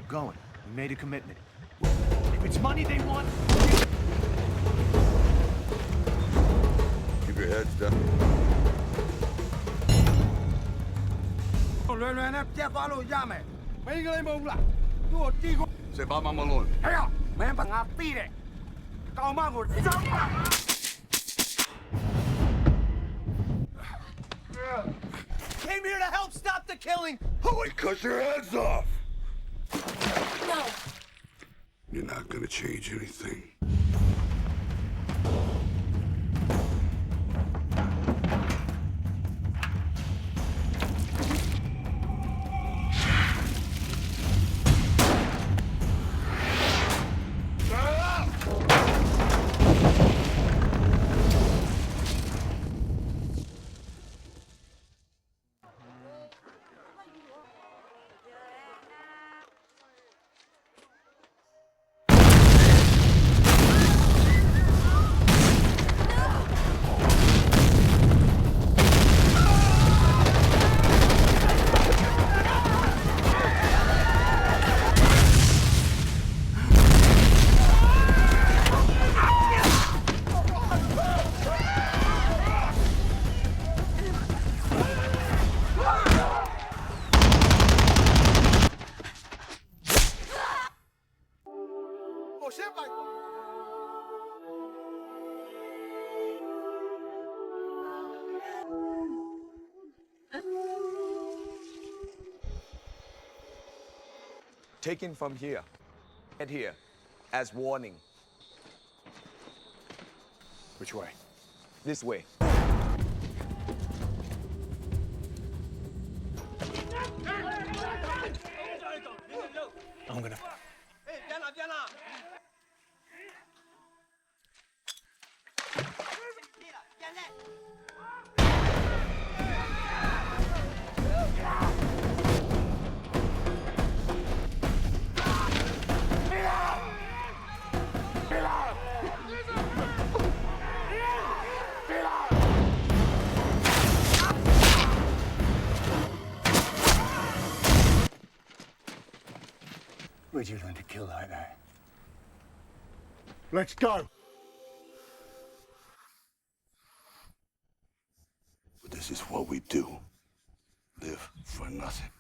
keep going. We made a commitment. If it's money they want... Keep your heads down. C'est pas ma malone. Came here to help stop the killing! Holy, cut your heads off! No. You're not gonna change anything. Taken from here, and here, as warning. Which way? This way. I'm gonna... Where'd you learn to kill like that? Let's go! But this is what we do. Live for nothing.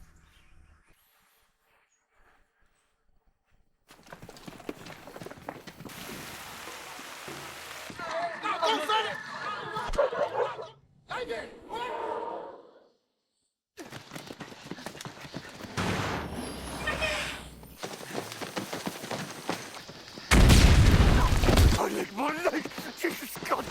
Jesus God!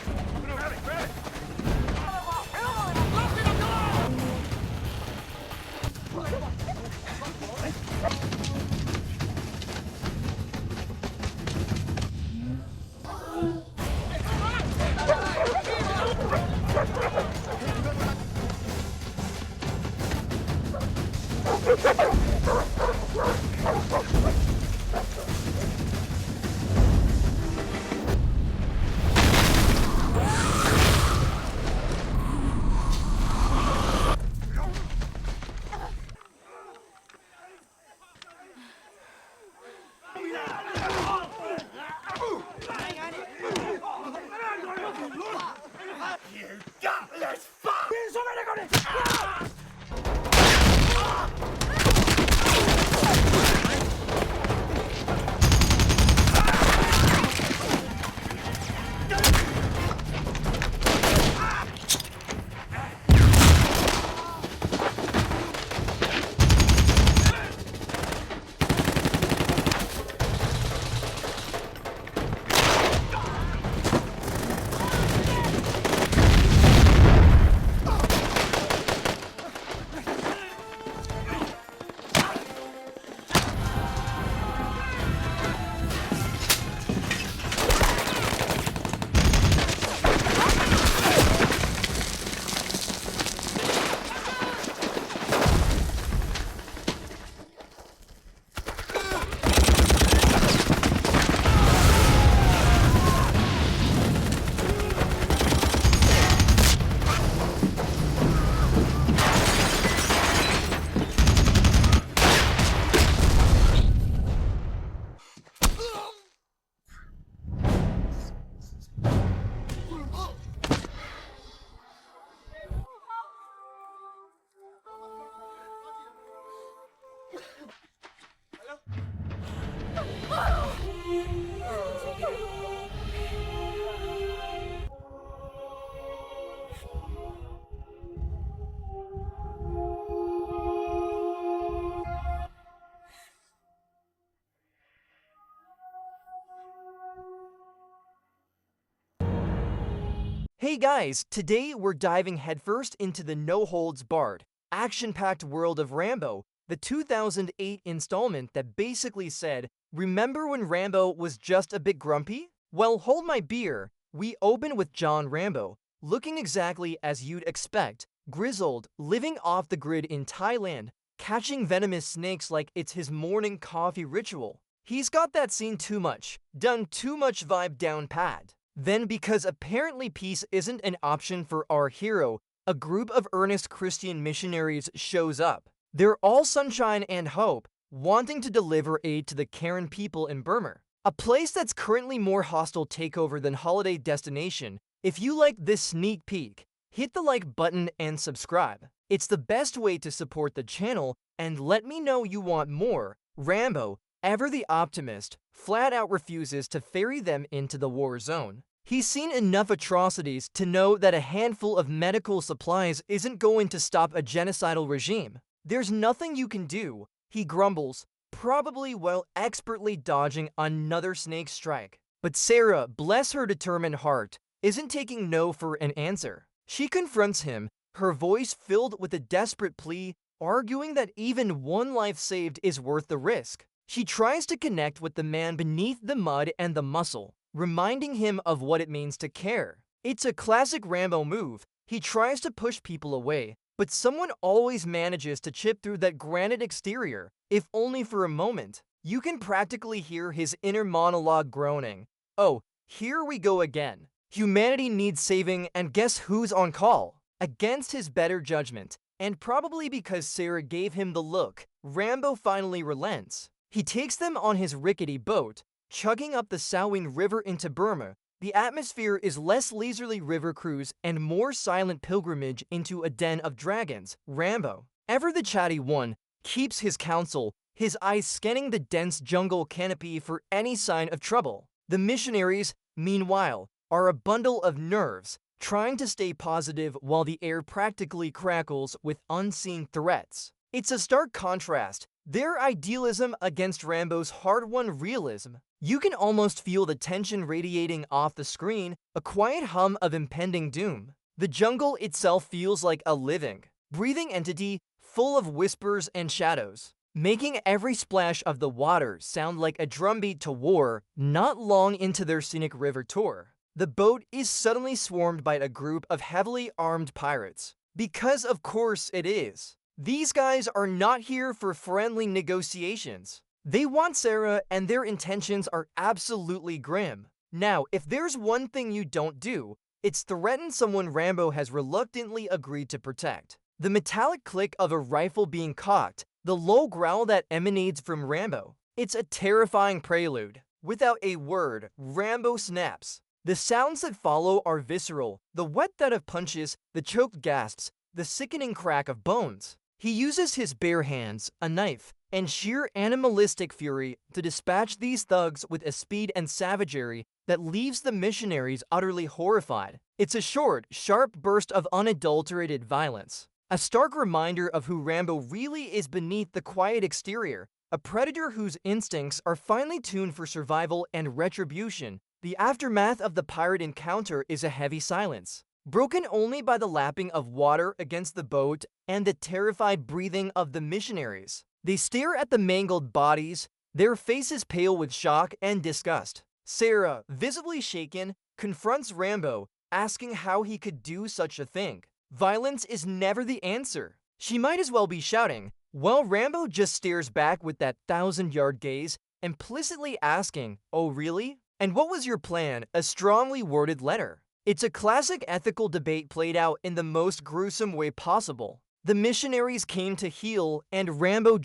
Hey guys, today we're diving headfirst into the no-holds-barred, action-packed world of Rambo, the 2008 installment that basically said, remember when Rambo was just a bit grumpy? Well, hold my beer. We open with John Rambo, looking exactly as you'd expect, grizzled, living off the grid in Thailand, catching venomous snakes like it's his morning coffee ritual. He's got that scene too much, done too much vibe down pat. Then, because apparently peace isn't an option for our hero, a group of earnest Christian missionaries shows up. They're all sunshine and hope, wanting to deliver aid to the Karen people in Burma, a place that's currently more hostile takeover than holiday destination. If you like this sneak peek, hit the like button and subscribe. It's the best way to support the channel, and let me know you want more. Rambo, ever the optimist, flat out refuses to ferry them into the war zone. He's seen enough atrocities to know that a handful of medical supplies isn't going to stop a genocidal regime. There's nothing you can do, he grumbles, probably while expertly dodging another snake strike. But Sarah, bless her determined heart, isn't taking no for an answer. She confronts him, her voice filled with a desperate plea, arguing that even one life saved is worth the risk. She tries to connect with the man beneath the mud and the muscle, reminding him of what it means to care. It's a classic Rambo move. He tries to push people away, but someone always manages to chip through that granite exterior, if only for a moment. You can practically hear his inner monologue groaning. Oh, here we go again. Humanity needs saving, and guess who's on call? Against his better judgment, and probably because Sarah gave him the look, Rambo finally relents. He takes them on his rickety boat, chugging up the Salween River into Burma. The atmosphere is less leisurely river cruise and more silent pilgrimage into a den of dragons. Rambo, ever the chatty one, keeps his counsel, his eyes scanning the dense jungle canopy for any sign of trouble. The missionaries, meanwhile, are a bundle of nerves, trying to stay positive while the air practically crackles with unseen threats. It's a stark contrast, their idealism against Rambo's hard-won realism. You can almost feel the tension radiating off the screen, a quiet hum of impending doom. The jungle itself feels like a living, breathing entity full of whispers and shadows, making every splash of the water sound like a drumbeat to war. Not long into their scenic river tour, the boat is suddenly swarmed by a group of heavily armed pirates. Because of course it is. These guys are not here for friendly negotiations. They want Sarah, and their intentions are absolutely grim. Now, if there's one thing you don't do, it's threaten someone Rambo has reluctantly agreed to protect. The metallic click of a rifle being cocked, the low growl that emanates from Rambo. It's a terrifying prelude. Without a word, Rambo snaps. The sounds that follow are visceral, the wet thud of punches, the choked gasps, the sickening crack of bones. He uses his bare hands, a knife, and sheer animalistic fury to dispatch these thugs with a speed and savagery that leaves the missionaries utterly horrified. It's a short, sharp burst of unadulterated violence. A stark reminder of who Rambo really is beneath the quiet exterior, a predator whose instincts are finely tuned for survival and retribution. The aftermath of the pirate encounter is a heavy silence, broken only by the lapping of water against the boat and the terrified breathing of the missionaries. They stare at the mangled bodies, their faces pale with shock and disgust. Sarah, visibly shaken, confronts Rambo, asking how he could do such a thing. Violence is never the answer. She might as well be shouting, while Rambo just stares back with that 1,000-yard gaze, implicitly asking, "Oh really? And what was your plan?" A strongly worded letter. It's a classic ethical debate played out in the most gruesome way possible. The missionaries came to heal, and Rambo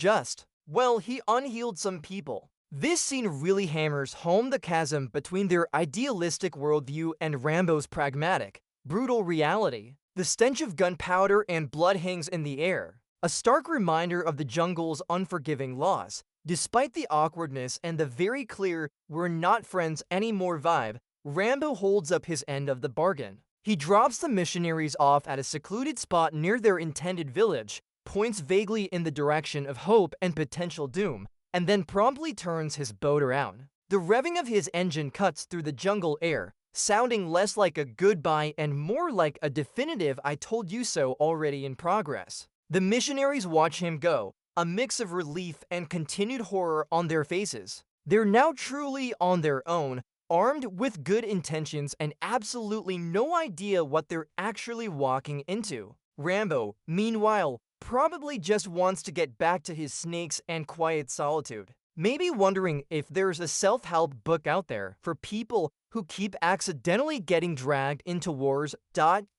well, he unhealed some people. This scene really hammers home the chasm between their idealistic worldview and Rambo's pragmatic, brutal reality. The stench of gunpowder and blood hangs in the air, a stark reminder of the jungle's unforgiving laws. Despite the awkwardness and the very clear "we're not friends anymore" vibe, Rambo holds up his end of the bargain. He drops the missionaries off at a secluded spot near their intended village, points vaguely in the direction of hope and potential doom, and then promptly turns his boat around. The revving of his engine cuts through the jungle air, sounding less like a goodbye and more like a definitive "I told you so" already in progress. The missionaries watch him go, a mix of relief and continued horror on their faces. They're now truly on their own, armed with good intentions and absolutely no idea what they're actually walking into. Rambo, meanwhile, probably just wants to get back to his snakes and quiet solitude. Maybe wondering if there's a self-help book out there for people who keep accidentally getting dragged into wars.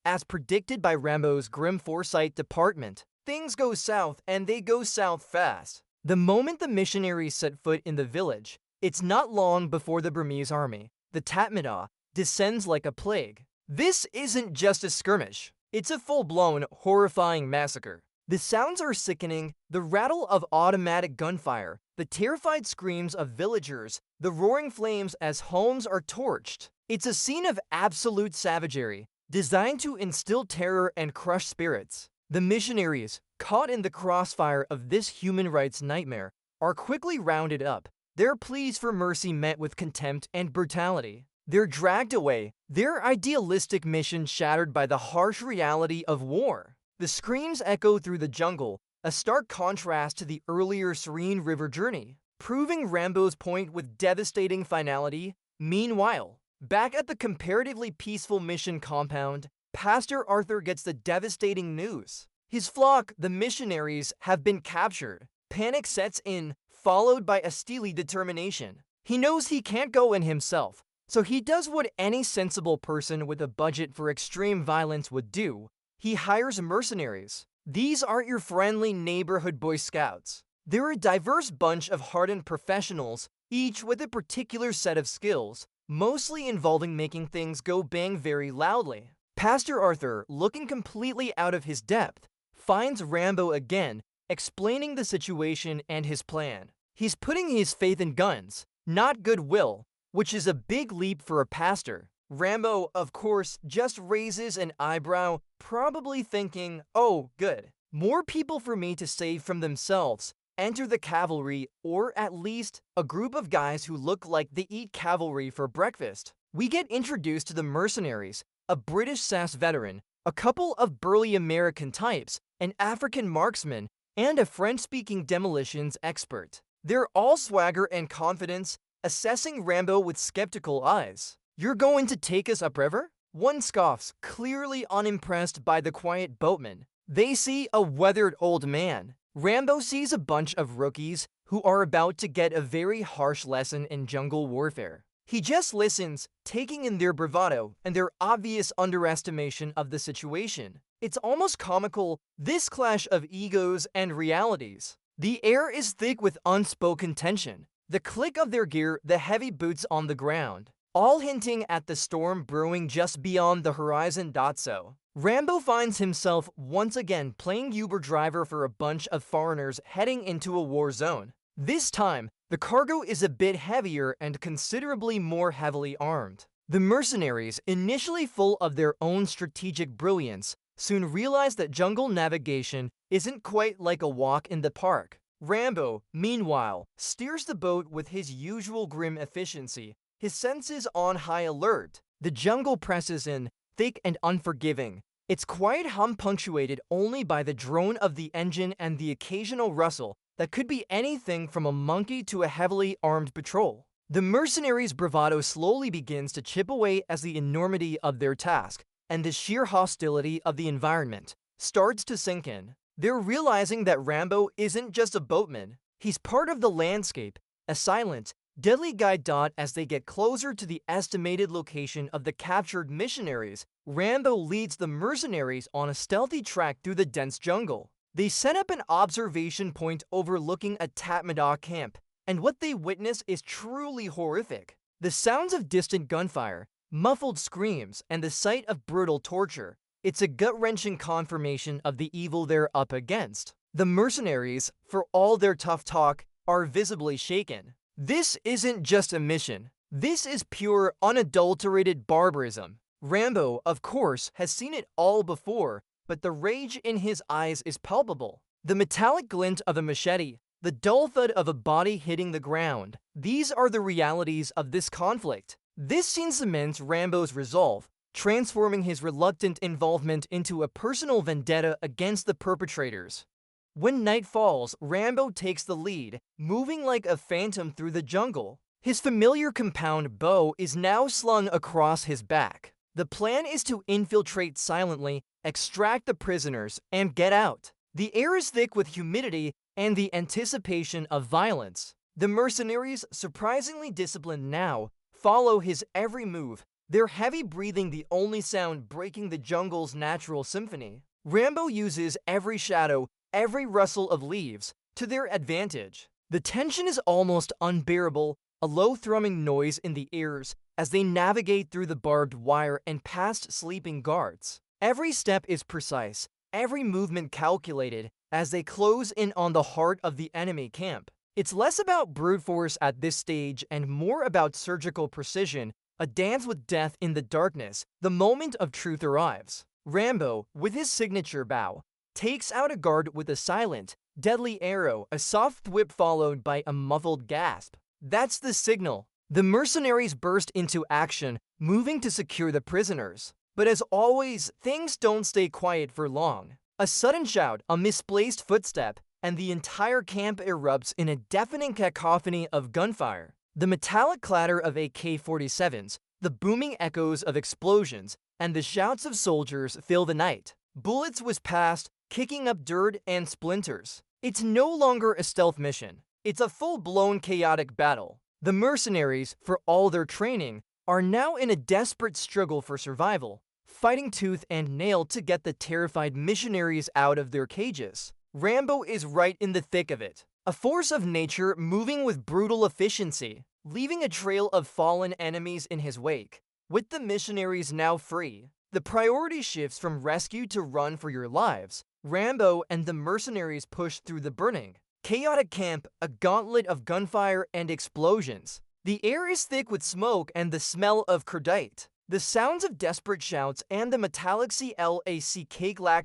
As predicted by Rambo's grim foresight department, things go south and they go south fast. The moment the missionaries set foot in the village, it's not long before the Burmese army, the Tatmadaw, descends like a plague. This isn't just a skirmish. It's a full-blown, horrifying massacre. The sounds are sickening, the rattle of automatic gunfire, the terrified screams of villagers, the roaring flames as homes are torched. It's a scene of absolute savagery, designed to instill terror and crush spirits. The missionaries, caught in the crossfire of this human rights nightmare, are quickly rounded up, their pleas for mercy met with contempt and brutality. They're dragged away, their idealistic mission shattered by the harsh reality of war. The screams echo through the jungle, a stark contrast to the earlier serene river journey, proving Rambo's point with devastating finality. Meanwhile, back at the comparatively peaceful mission compound, Pastor Arthur gets the devastating news. His flock, the missionaries, have been captured. Panic sets in, followed by a steely determination. He knows he can't go in himself, so he does what any sensible person with a budget for extreme violence would do. He hires mercenaries. These aren't your friendly neighborhood Boy Scouts. They're a diverse bunch of hardened professionals, each with a particular set of skills, mostly involving making things go bang very loudly. Pastor Arthur, looking completely out of his depth, finds Rambo again, explaining the situation and his plan. He's putting his faith in guns, not goodwill, which is a big leap for a pastor. Rambo, of course, just raises an eyebrow, probably thinking, oh, good. More people for me to save from themselves. Enter the cavalry, or at least a group of guys who look like they eat cavalry for breakfast. We get introduced to the mercenaries, a British SAS veteran, a couple of burly American types, an African marksman, and a French-speaking demolitions expert. They're all swagger and confidence, assessing Rambo with skeptical eyes. "You're going to take us upriver?" One scoffs, clearly unimpressed by the quiet boatman. They see a weathered old man. Rambo sees a bunch of rookies who are about to get a very harsh lesson in jungle warfare. He just listens, taking in their bravado and their obvious underestimation of the situation. It's almost comical, this clash of egos and realities. The air is thick with unspoken tension. The click of their gear, the heavy boots on the ground, all hinting at the storm brewing just beyond the horizon. So, Rambo finds himself once again playing Uber driver for a bunch of foreigners heading into a war zone. This time, the cargo is a bit heavier and considerably more heavily armed. The mercenaries, initially full of their own strategic brilliance, soon realize that jungle navigation isn't quite like a walk in the park. Rambo, meanwhile, steers the boat with his usual grim efficiency, his senses on high alert. The jungle presses in, thick and unforgiving. Its quiet hum punctuated only by the drone of the engine and the occasional rustle that could be anything from a monkey to a heavily armed patrol. The mercenaries' bravado slowly begins to chip away as the enormity of their task and the sheer hostility of the environment starts to sink in. They're realizing that Rambo isn't just a boatman. He's part of the landscape, a silent, deadly guide. As they get closer to the estimated location of the captured missionaries, Rambo leads the mercenaries on a stealthy track through the dense jungle. They set up an observation point overlooking a Tatmadaw camp, and what they witness is truly horrific. The sounds of distant gunfire, muffled screams, and the sight of brutal torture. It's a gut-wrenching confirmation of the evil they're up against. The mercenaries, for all their tough talk, are visibly shaken. This isn't just a mission. This is pure, unadulterated barbarism. Rambo, of course, has seen it all before, but the rage in his eyes is palpable. The metallic glint of a machete, the dull thud of a body hitting the ground. These are the realities of this conflict. This scene cements Rambo's resolve, transforming his reluctant involvement into a personal vendetta against the perpetrators. When night falls, Rambo takes the lead, moving like a phantom through the jungle. His familiar compound bow is now slung across his back. The plan is to infiltrate silently, extract the prisoners, and get out. The air is thick with humidity and the anticipation of violence. The mercenaries, surprisingly disciplined now, follow his every move, their heavy breathing the only sound breaking the jungle's natural symphony. Rambo uses every shadow, every rustle of leaves, to their advantage. The tension is almost unbearable, a low thrumming noise in the ears as they navigate through the barbed wire and past sleeping guards. Every step is precise, every movement calculated as they close in on the heart of the enemy camp. It's less about brute force at this stage and more about surgical precision, a dance with death in the darkness. The moment of truth arrives. Rambo, with his signature bow, takes out a guard with a silent, deadly arrow, a soft whip followed by a muffled gasp. That's the signal. The mercenaries burst into action, moving to secure the prisoners. But as always, things don't stay quiet for long. A sudden shout, a misplaced footstep, and the entire camp erupts in a deafening cacophony of gunfire. The metallic clatter of AK-47s, the booming echoes of explosions, and the shouts of soldiers fill the night. Bullets whiz past, kicking up dirt and splinters. It's no longer a stealth mission. It's a full-blown chaotic battle. The mercenaries, for all their training, are now in a desperate struggle for survival, fighting tooth and nail to get the terrified missionaries out of their cages. Rambo is right in the thick of it, a force of nature moving with brutal efficiency, leaving a trail of fallen enemies in his wake. With the missionaries now free, the priority shifts from rescue to run for your lives. Rambo and the mercenaries push through the burning, chaotic camp, a gauntlet of gunfire and explosions. The air is thick with smoke and the smell of cordite. The sounds of desperate shouts and the metallic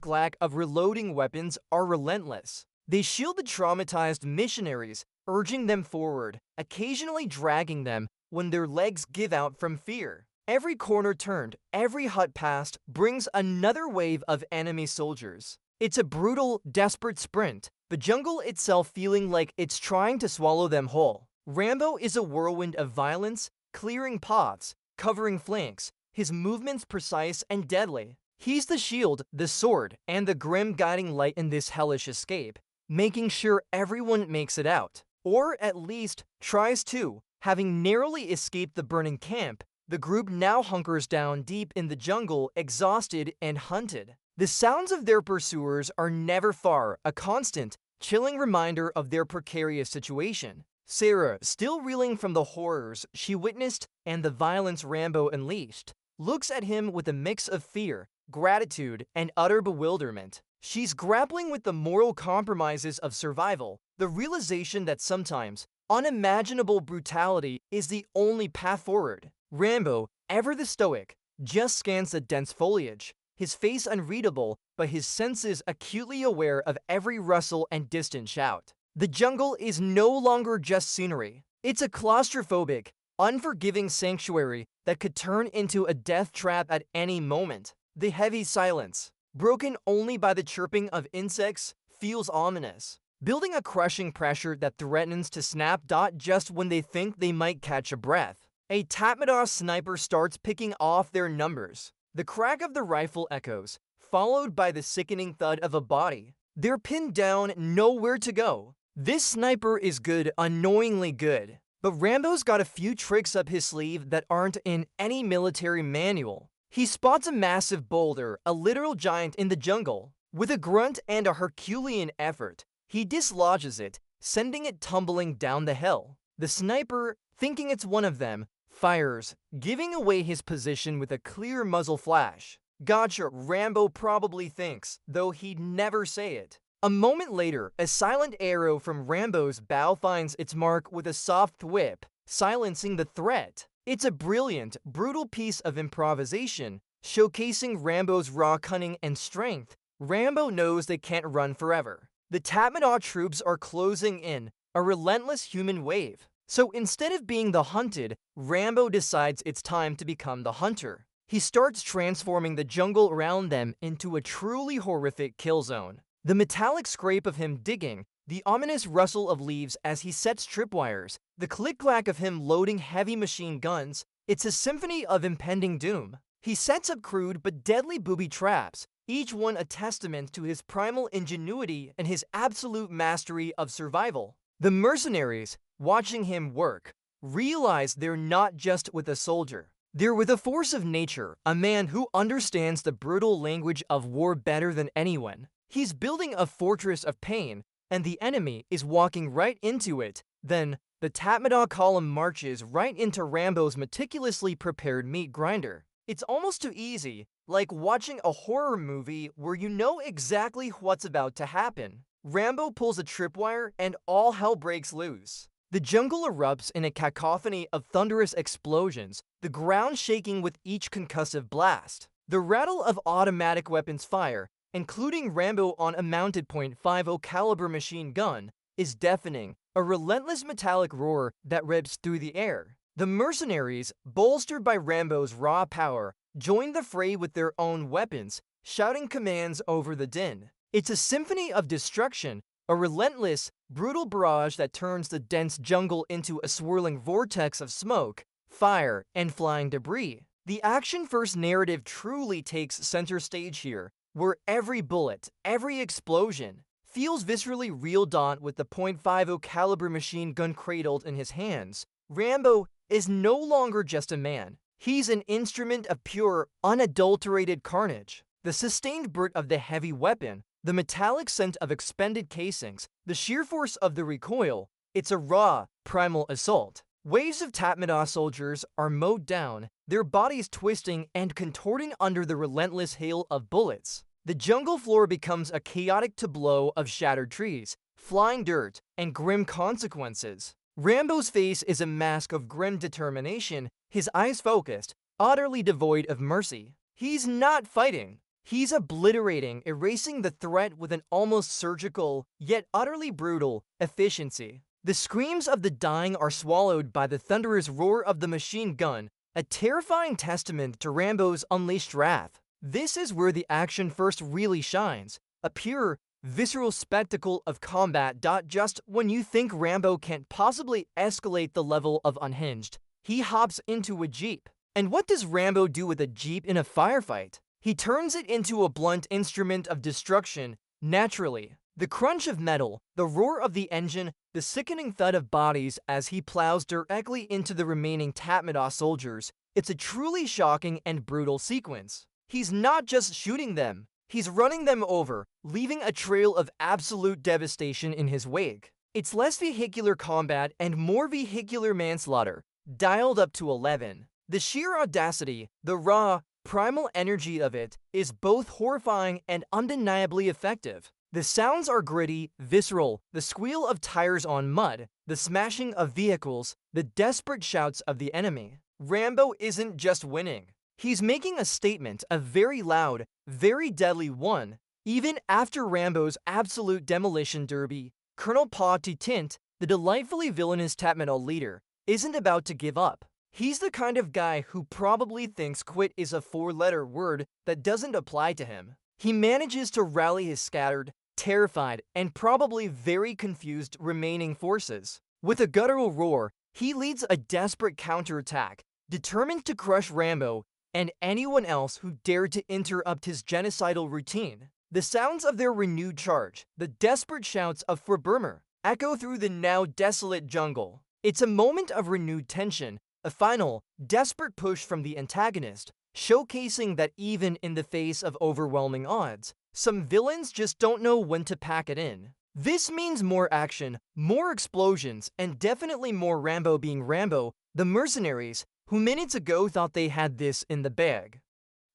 clack of reloading weapons are relentless. They shield the traumatized missionaries, urging them forward, occasionally dragging them when their legs give out from fear. Every corner turned, every hut passed, brings another wave of enemy soldiers. It's a brutal, desperate sprint, the jungle itself feeling like it's trying to swallow them whole. Rambo is a whirlwind of violence, clearing paths, covering flanks, his movements precise and deadly. He's the shield, the sword, and the grim guiding light in this hellish escape, making sure everyone makes it out. Or at least, tries to. Having narrowly escaped the burning camp, the group now hunkers down deep in the jungle, exhausted and hunted. The sounds of their pursuers are never far, a constant, chilling reminder of their precarious situation. Sarah, still reeling from the horrors she witnessed and the violence Rambo unleashed, looks at him with a mix of fear, gratitude, and utter bewilderment. She's grappling with the moral compromises of survival, the realization that sometimes unimaginable brutality is the only path forward. Rambo, ever the stoic, just scans the dense foliage, his face unreadable, but his senses acutely aware of every rustle and distant shout. The jungle is no longer just scenery. It's a claustrophobic, unforgiving sanctuary that could turn into a death trap at any moment. The heavy silence, broken only by the chirping of insects, feels ominous, building a crushing pressure that threatens to snap just when they think they might catch a breath. A Tatmadaw sniper starts picking off their numbers. The crack of the rifle echoes, followed by the sickening thud of a body. They're pinned down, nowhere to go. This sniper is good, annoyingly good. But Rambo's got a few tricks up his sleeve that aren't in any military manual. He spots a massive boulder, a literal giant in the jungle. With a grunt and a Herculean effort, he dislodges it, sending it tumbling down the hill. The sniper, thinking it's one of them, fires, giving away his position with a clear muzzle flash. Gotcha, Rambo probably thinks, though he'd never say it. A moment later, a silent arrow from Rambo's bow finds its mark with a soft whip, silencing the threat. It's a brilliant, brutal piece of improvisation, showcasing Rambo's raw cunning and strength. Rambo knows they can't run forever. The Tatmadaw troops are closing in, a relentless human wave. So instead of being the hunted, Rambo decides it's time to become the hunter. He starts transforming the jungle around them into a truly horrific kill zone. The metallic scrape of him digging, the ominous rustle of leaves as he sets tripwires, the click-clack of him loading heavy machine guns, it's a symphony of impending doom. He sets up crude but deadly booby traps, each one a testament to his primal ingenuity and his absolute mastery of survival. The mercenaries, watching him work, realize they're not just with a soldier. They're with a force of nature, a man who understands the brutal language of war better than anyone. He's building a fortress of pain, and the enemy is walking right into it. Then, the Tatmadaw column marches right into Rambo's meticulously prepared meat grinder. It's almost too easy, like watching a horror movie where you know exactly what's about to happen. Rambo pulls a tripwire and all hell breaks loose. The jungle erupts in a cacophony of thunderous explosions, the ground shaking with each concussive blast. The rattle of automatic weapons fire, including Rambo on a mounted .50 caliber machine gun, is deafening, a relentless metallic roar that rips through the air. The mercenaries, bolstered by Rambo's raw power, join the fray with their own weapons, shouting commands over the din. It's a symphony of destruction, a relentless, brutal barrage that turns the dense jungle into a swirling vortex of smoke, fire, and flying debris. The action-first narrative truly takes center stage here, where every bullet, every explosion, feels viscerally real. With the .50 caliber machine gun cradled in his hands, Rambo is no longer just a man. He's an instrument of pure, unadulterated carnage. The sustained burst of the heavy weapon, the metallic scent of expended casings, the sheer force of the recoil, it's a raw, primal assault. Waves of Tatmadaw soldiers are mowed down, their bodies twisting and contorting under the relentless hail of bullets. The jungle floor becomes a chaotic tableau of shattered trees, flying dirt, and grim consequences. Rambo's face is a mask of grim determination, his eyes focused, utterly devoid of mercy. He's not fighting. He's obliterating, erasing the threat with an almost surgical, yet utterly brutal, efficiency. The screams of the dying are swallowed by the thunderous roar of the machine gun, a terrifying testament to Rambo's unleashed wrath. This is where the action first really shines, a pure, visceral spectacle of combat. Just when you think Rambo can't possibly escalate the level of unhinged, he hops into a jeep. And what does Rambo do with a jeep in a firefight? He turns it into a blunt instrument of destruction, naturally. The crunch of metal, the roar of the engine, the sickening thud of bodies as he plows directly into the remaining Tatmadaw soldiers. It's a truly shocking and brutal sequence. He's not just shooting them, he's running them over, leaving a trail of absolute devastation in his wake. It's less vehicular combat and more vehicular manslaughter, dialed up to 11. The sheer audacity, the raw, primal energy of it is both horrifying and undeniably effective. The sounds are gritty, visceral, the squeal of tires on mud, the smashing of vehicles, the desperate shouts of the enemy. Rambo isn't just winning. He's making a statement, a very loud, very deadly one. Even after Rambo's absolute demolition derby, Colonel Pa Tint, the delightfully villainous Tatmadaw leader, isn't about to give up. He's the kind of guy who probably thinks quit is a four-letter word that doesn't apply to him. He manages to rally his scattered, terrified, and probably very confused remaining forces. With a guttural roar, he leads a desperate counterattack, determined to crush Rambo and anyone else who dared to interrupt his genocidal routine. The sounds of their renewed charge, the desperate shouts of "For Burma," echo through the now desolate jungle. It's a moment of renewed tension, a final, desperate push from the antagonist, showcasing that even in the face of overwhelming odds, some villains just don't know when to pack it in. This means more action, more explosions, and definitely more Rambo being Rambo. The mercenaries, who minutes ago thought they had this in the bag,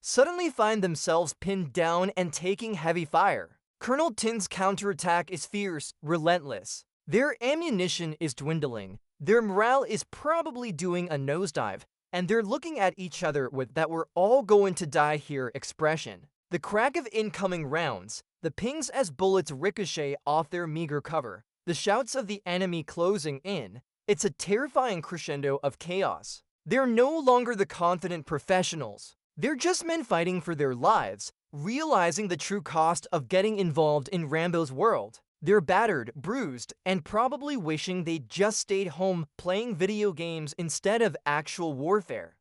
suddenly find themselves pinned down and taking heavy fire. Colonel Tin's counterattack is fierce, relentless. Their ammunition is dwindling. Their morale is probably doing a nosedive, and they're looking at each other with that "we're all going to die here" expression. The crack of incoming rounds, the pings as bullets ricochet off their meager cover, the shouts of the enemy closing in, it's a terrifying crescendo of chaos. They're no longer the confident professionals. They're just men fighting for their lives, realizing the true cost of getting involved in Rambo's world. They're battered, bruised, and probably wishing they'd just stayed home playing video games instead of actual warfare.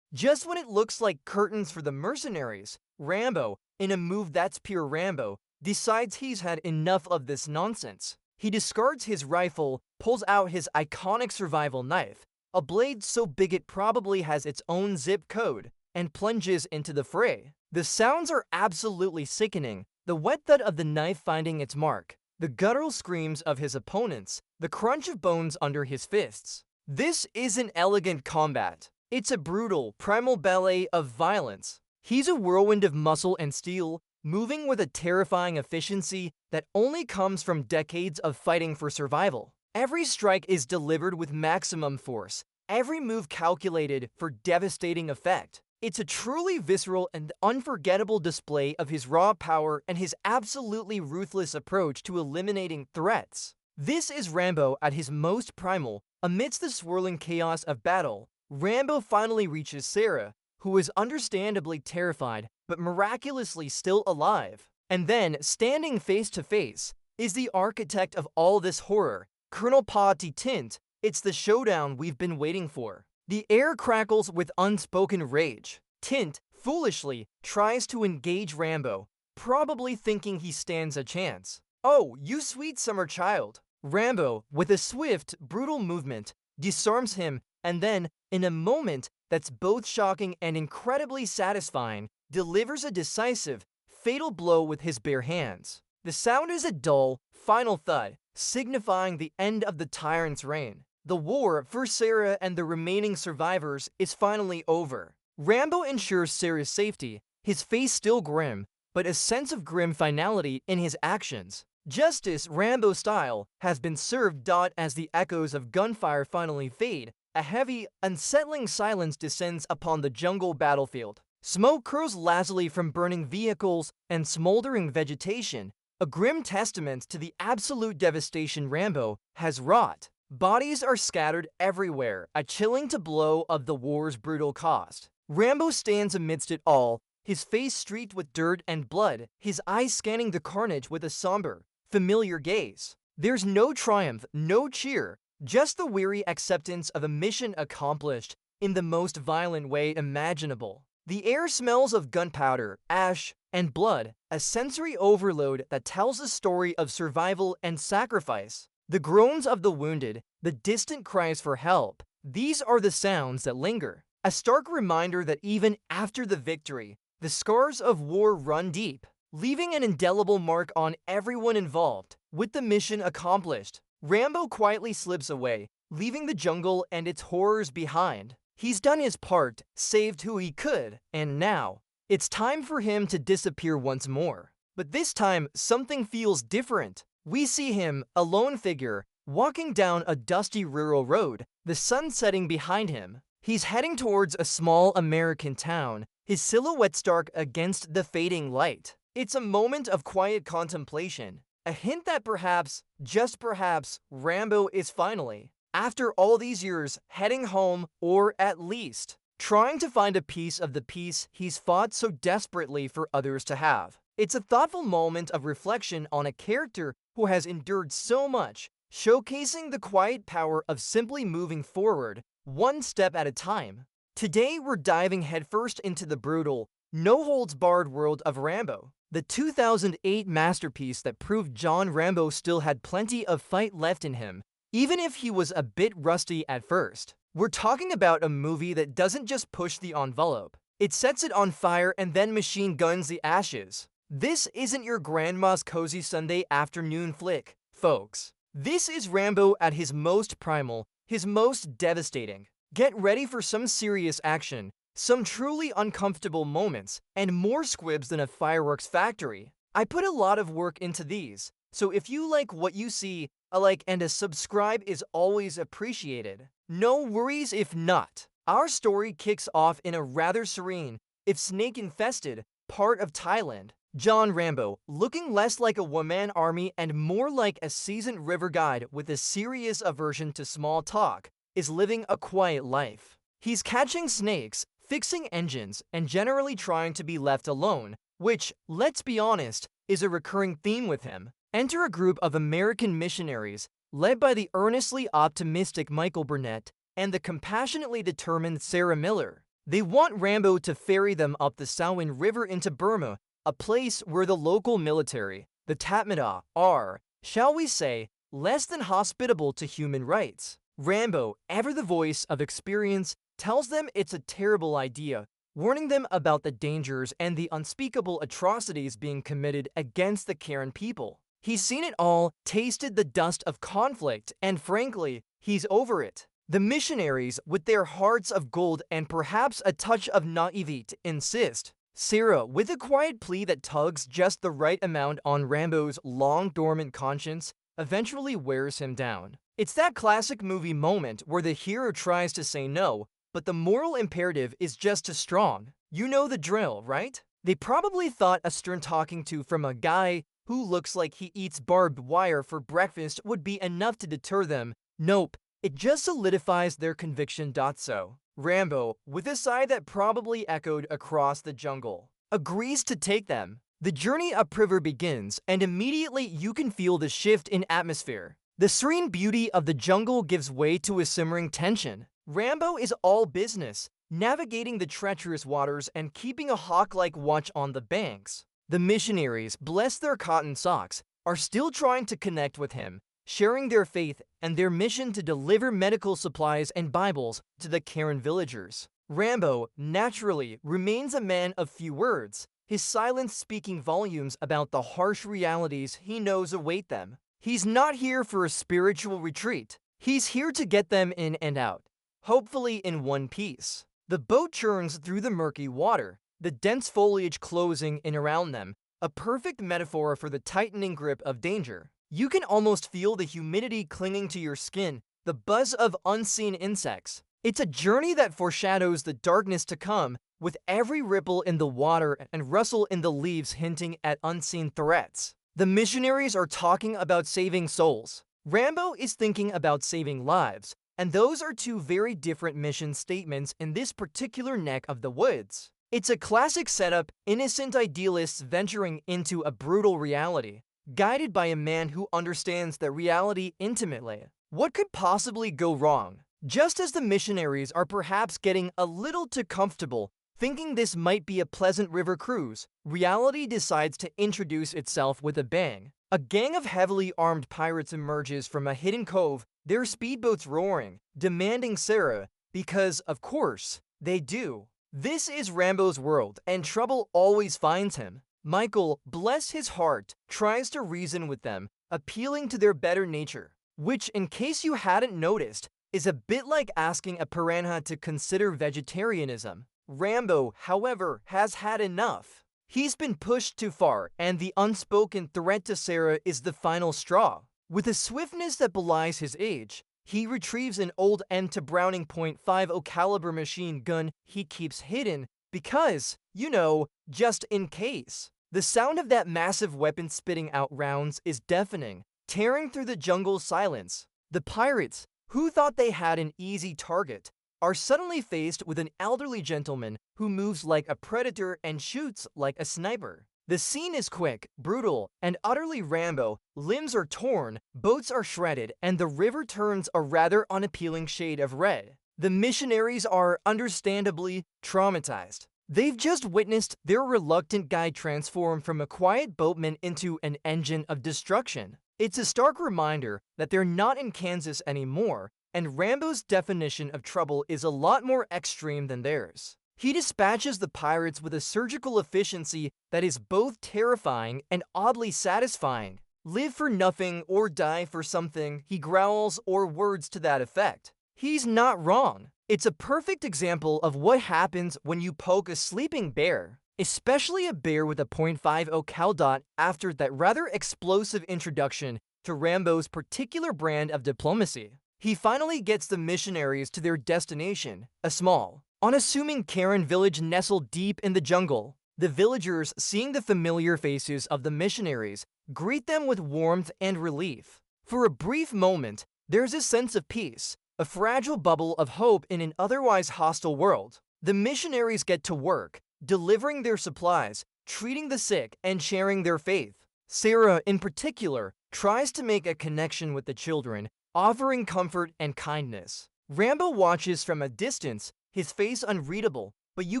Just when it looks like curtains for the mercenaries, Rambo, in a move that's pure Rambo, decides he's had enough of this nonsense. He discards his rifle, pulls out his iconic survival knife, a blade so big it probably has its own zip code, and plunges into the fray. The sounds are absolutely sickening, the wet thud of the knife finding its mark, the guttural screams of his opponents, the crunch of bones under his fists. This isn't elegant combat. It's a brutal, primal ballet of violence. He's a whirlwind of muscle and steel, moving with a terrifying efficiency that only comes from decades of fighting for survival. Every strike is delivered with maximum force, every move calculated for devastating effect. It's a truly visceral and unforgettable display of his raw power and his absolutely ruthless approach to eliminating threats. This is Rambo at his most primal. Amidst the swirling chaos of battle, Rambo finally reaches Sarah, who is understandably terrified but miraculously still alive. And then, standing face to face, is the architect of all this horror, Colonel Tint. It's the showdown we've been waiting for. The air crackles with unspoken rage. Tint, foolishly, tries to engage Rambo, probably thinking he stands a chance. "Oh, you sweet summer child." Rambo, with a swift, brutal movement, disarms him and then, in a moment that's both shocking and incredibly satisfying, delivers a decisive, fatal blow with his bare hands. The sound is a dull, final thud, signifying the end of the tyrant's reign. The war for Sarah and the remaining survivors is finally over. Rambo ensures Sarah's safety, his face still grim, but a sense of grim finality in his actions. Justice, Rambo style, has been served. As the echoes of gunfire finally fade, a heavy, unsettling silence descends upon the jungle battlefield. Smoke curls lazily from burning vehicles and smoldering vegetation, a grim testament to the absolute devastation Rambo has wrought. Bodies are scattered everywhere, a chilling tableau of the war's brutal cost. Rambo stands amidst it all, his face streaked with dirt and blood, his eyes scanning the carnage with a somber, familiar gaze. There's no triumph, no cheer, just the weary acceptance of a mission accomplished in the most violent way imaginable. The air smells of gunpowder, ash, and blood, a sensory overload that tells a story of survival and sacrifice. The groans of the wounded, the distant cries for help, these are the sounds that linger. A stark reminder that even after the victory, the scars of war run deep, leaving an indelible mark on everyone involved. With the mission accomplished, Rambo quietly slips away, leaving the jungle and its horrors behind. He's done his part, saved who he could, and now, it's time for him to disappear once more. But this time, something feels different. We see him, a lone figure, walking down a dusty rural road, the sun setting behind him. He's heading towards a small American town, his silhouette stark against the fading light. It's a moment of quiet contemplation, a hint that perhaps, just perhaps, Rambo is finally, after all these years, heading home, or at least, trying to find a piece of the peace he's fought so desperately for others to have. It's a thoughtful moment of reflection on a character who has endured so much, showcasing the quiet power of simply moving forward, one step at a time. Today, we're diving headfirst into the brutal, no-holds-barred world of Rambo, the 2008 masterpiece that proved John Rambo still had plenty of fight left in him, even if he was a bit rusty at first. We're talking about a movie that doesn't just push the envelope, it sets it on fire and then machine guns the ashes. This isn't your grandma's cozy Sunday afternoon flick, folks. This is Rambo at his most primal, his most devastating. Get ready for some serious action, some truly uncomfortable moments, and more squibs than a fireworks factory. I put a lot of work into these, so if you like what you see, a like and a subscribe is always appreciated. No worries if not. Our story kicks off in a rather serene, if snake-infested, part of Thailand. John Rambo, looking less like a one-man army and more like a seasoned river guide with a serious aversion to small talk, is living a quiet life. He's catching snakes, fixing engines, and generally trying to be left alone, which, let's be honest, is a recurring theme with him. Enter a group of American missionaries, led by the earnestly optimistic Michael Burnett and the compassionately determined Sarah Miller. They want Rambo to ferry them up the Salween River into Burma, a place where the local military, the Tatmadaw, are, shall we say, less than hospitable to human rights. Rambo, ever the voice of experience, tells them it's a terrible idea, warning them about the dangers and the unspeakable atrocities being committed against the Karen people. He's seen it all, tasted the dust of conflict, and frankly, he's over it. The missionaries, with their hearts of gold and perhaps a touch of naivete, insist. Sarah, with a quiet plea that tugs just the right amount on Rambo's long-dormant conscience, eventually wears him down. It's that classic movie moment where the hero tries to say no, but the moral imperative is just too strong. You know the drill, right? They probably thought a stern talking to from a guy who looks like he eats barbed wire for breakfast would be enough to deter them. Nope, it just solidifies their conviction. So Rambo, with a sigh that probably echoed across the jungle, agrees to take them. The journey upriver begins, and immediately you can feel the shift in atmosphere. The serene beauty of the jungle gives way to a simmering tension. Rambo is all business, navigating the treacherous waters and keeping a hawk-like watch on the banks. The missionaries, bless their cotton socks, are still trying to connect with him, sharing their faith and their mission to deliver medical supplies and Bibles to the Karen villagers. Rambo, naturally, remains a man of few words, his silence speaking volumes about the harsh realities he knows await them. He's not here for a spiritual retreat. He's here to get them in and out, hopefully in one piece. The boat churns through the murky water, the dense foliage closing in around them, a perfect metaphor for the tightening grip of danger. You can almost feel the humidity clinging to your skin, the buzz of unseen insects. It's a journey that foreshadows the darkness to come, with every ripple in the water and rustle in the leaves hinting at unseen threats. The missionaries are talking about saving souls. Rambo is thinking about saving lives, and those are two very different mission statements in this particular neck of the woods. It's a classic setup, innocent idealists venturing into a brutal reality, guided by a man who understands the reality intimately. What could possibly go wrong? Just as the missionaries are perhaps getting a little too comfortable, thinking this might be a pleasant river cruise, reality decides to introduce itself with a bang. A gang of heavily armed pirates emerges from a hidden cove, their speedboats roaring, demanding Sarah, because, of course, they do. This is Rambo's world, and trouble always finds him. Michael, bless his heart, tries to reason with them, appealing to their better nature, which, in case you hadn't noticed, is a bit like asking a piranha to consider vegetarianism. Rambo, however, has had enough. He's been pushed too far, and the unspoken threat to Sarah is the final straw. With a swiftness that belies his age, he retrieves an old M2 Browning .50 caliber machine gun he keeps hidden because, you know, just in case. The sound of that massive weapon spitting out rounds is deafening, tearing through the jungle's silence. The pirates, who thought they had an easy target, are suddenly faced with an elderly gentleman who moves like a predator and shoots like a sniper. The scene is quick, brutal, and utterly Rambo. Limbs are torn, boats are shredded, and the river turns a rather unappealing shade of red. The missionaries are, understandably, traumatized. They've just witnessed their reluctant guide transform from a quiet boatman into an engine of destruction. It's a stark reminder that they're not in Kansas anymore, and Rambo's definition of trouble is a lot more extreme than theirs. He dispatches the pirates with a surgical efficiency that is both terrifying and oddly satisfying. Live for nothing or die for something, he growls, or words to that effect. He's not wrong. It's a perfect example of what happens when you poke a sleeping bear. especially a bear with a .50 cal dot after that rather explosive introduction to Rambo's particular brand of diplomacy. He finally gets the missionaries to their destination, a small, unassuming Karen village nestled deep in the jungle. The villagers, seeing the familiar faces of the missionaries, greet them with warmth and relief. For a brief moment, there's a sense of peace, a fragile bubble of hope in an otherwise hostile world. The missionaries get to work, delivering their supplies, treating the sick, and sharing their faith. Sarah, in particular, tries to make a connection with the children, offering comfort and kindness. Rambo watches from a distance, his face unreadable, but you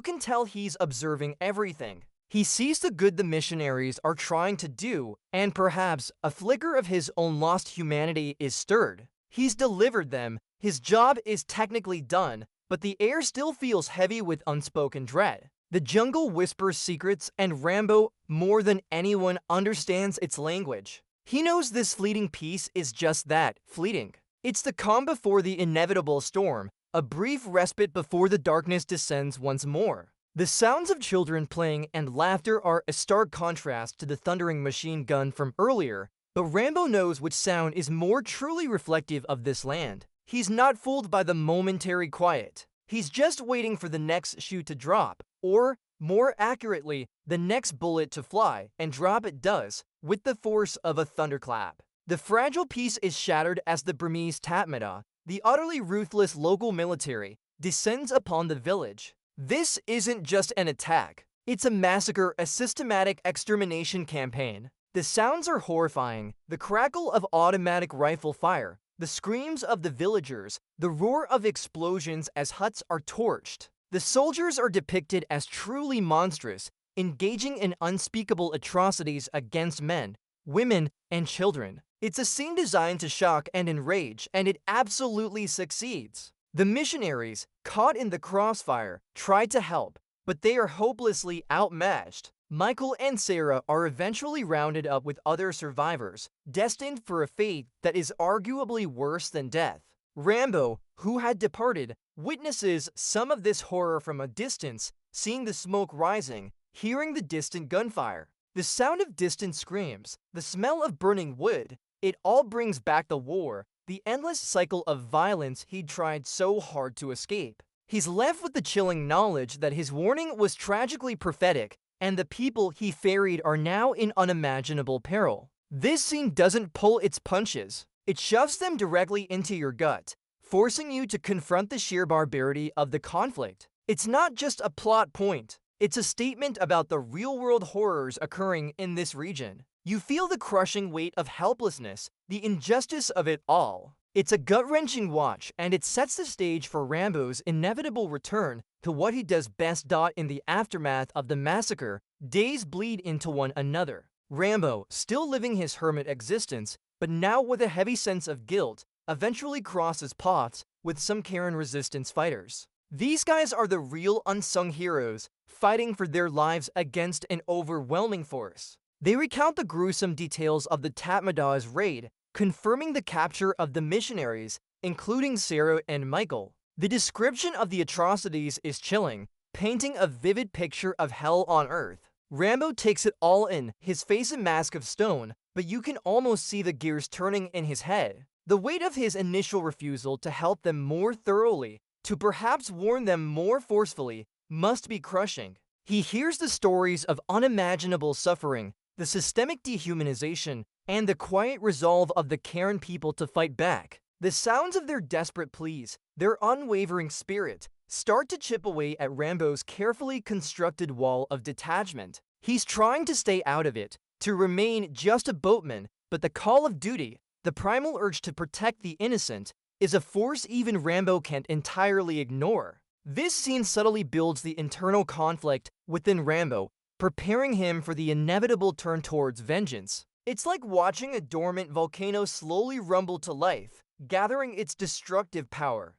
can tell he's observing everything. He sees the good the missionaries are trying to do, and perhaps a flicker of his own lost humanity is stirred. He's delivered them, his job is technically done, but the air still feels heavy with unspoken dread. The jungle whispers secrets, and Rambo, more than anyone, understands its language. He knows this fleeting peace is just that, fleeting. It's the calm before the inevitable storm, a brief respite before the darkness descends once more. The sounds of children playing and laughter are a stark contrast to the thundering machine gun from earlier, but Rambo knows which sound is more truly reflective of this land. He's not fooled by the momentary quiet. He's just waiting for the next shoe to drop, or, more accurately, the next bullet to fly, and drop it does, with the force of a thunderclap. The fragile peace is shattered as the Burmese Tatmadaw, the utterly ruthless local military, descends upon the village. This isn't just an attack. It's a massacre, a systematic extermination campaign. The sounds are horrifying. The crackle of automatic rifle fire, the screams of the villagers, the roar of explosions as huts are torched. The soldiers are depicted as truly monstrous, engaging in unspeakable atrocities against men, women, and children. It's a scene designed to shock and enrage, and it absolutely succeeds. The missionaries, caught in the crossfire, try to help, but they are hopelessly outmatched. Michael and Sarah are eventually rounded up with other survivors, destined for a fate that is arguably worse than death. Rambo, who had departed, witnesses some of this horror from a distance, seeing the smoke rising, hearing the distant gunfire. The sound of distant screams, the smell of burning wood, it all brings back the war, the endless cycle of violence he'd tried so hard to escape. He's left with the chilling knowledge that his warning was tragically prophetic, and the people he ferried are now in unimaginable peril. This scene doesn't pull its punches. It shoves them directly into your gut, forcing you to confront the sheer barbarity of the conflict. It's not just a plot point. It's a statement about the real-world horrors occurring in this region. You feel the crushing weight of helplessness, the injustice of it all. It's a gut-wrenching watch, and it sets the stage for Rambo's inevitable return to what he does best. In the aftermath of the massacre, days bleed into one another. Rambo, still living his hermit existence, but now with a heavy sense of guilt, eventually crosses paths with some Karen resistance fighters. These guys are the real unsung heroes, fighting for their lives against an overwhelming force. They recount the gruesome details of the Tatmadaw's raid, confirming the capture of the missionaries, including Sarah and Michael. The description of the atrocities is chilling, painting a vivid picture of hell on earth. Rambo takes it all in, his face a mask of stone, but you can almost see the gears turning in his head. The weight of his initial refusal to help them more thoroughly, to perhaps warn them more forcefully, must be crushing. He hears the stories of unimaginable suffering, the systemic dehumanization, and the quiet resolve of the Karen people to fight back. The sounds of their desperate pleas, their unwavering spirit, start to chip away at Rambo's carefully constructed wall of detachment. He's trying to stay out of it, to remain just a boatman, but the call of duty, the primal urge to protect the innocent, is a force even Rambo can't entirely ignore. This scene subtly builds the internal conflict within Rambo, preparing him for the inevitable turn towards vengeance. It's like watching a dormant volcano slowly rumble to life, gathering its destructive power.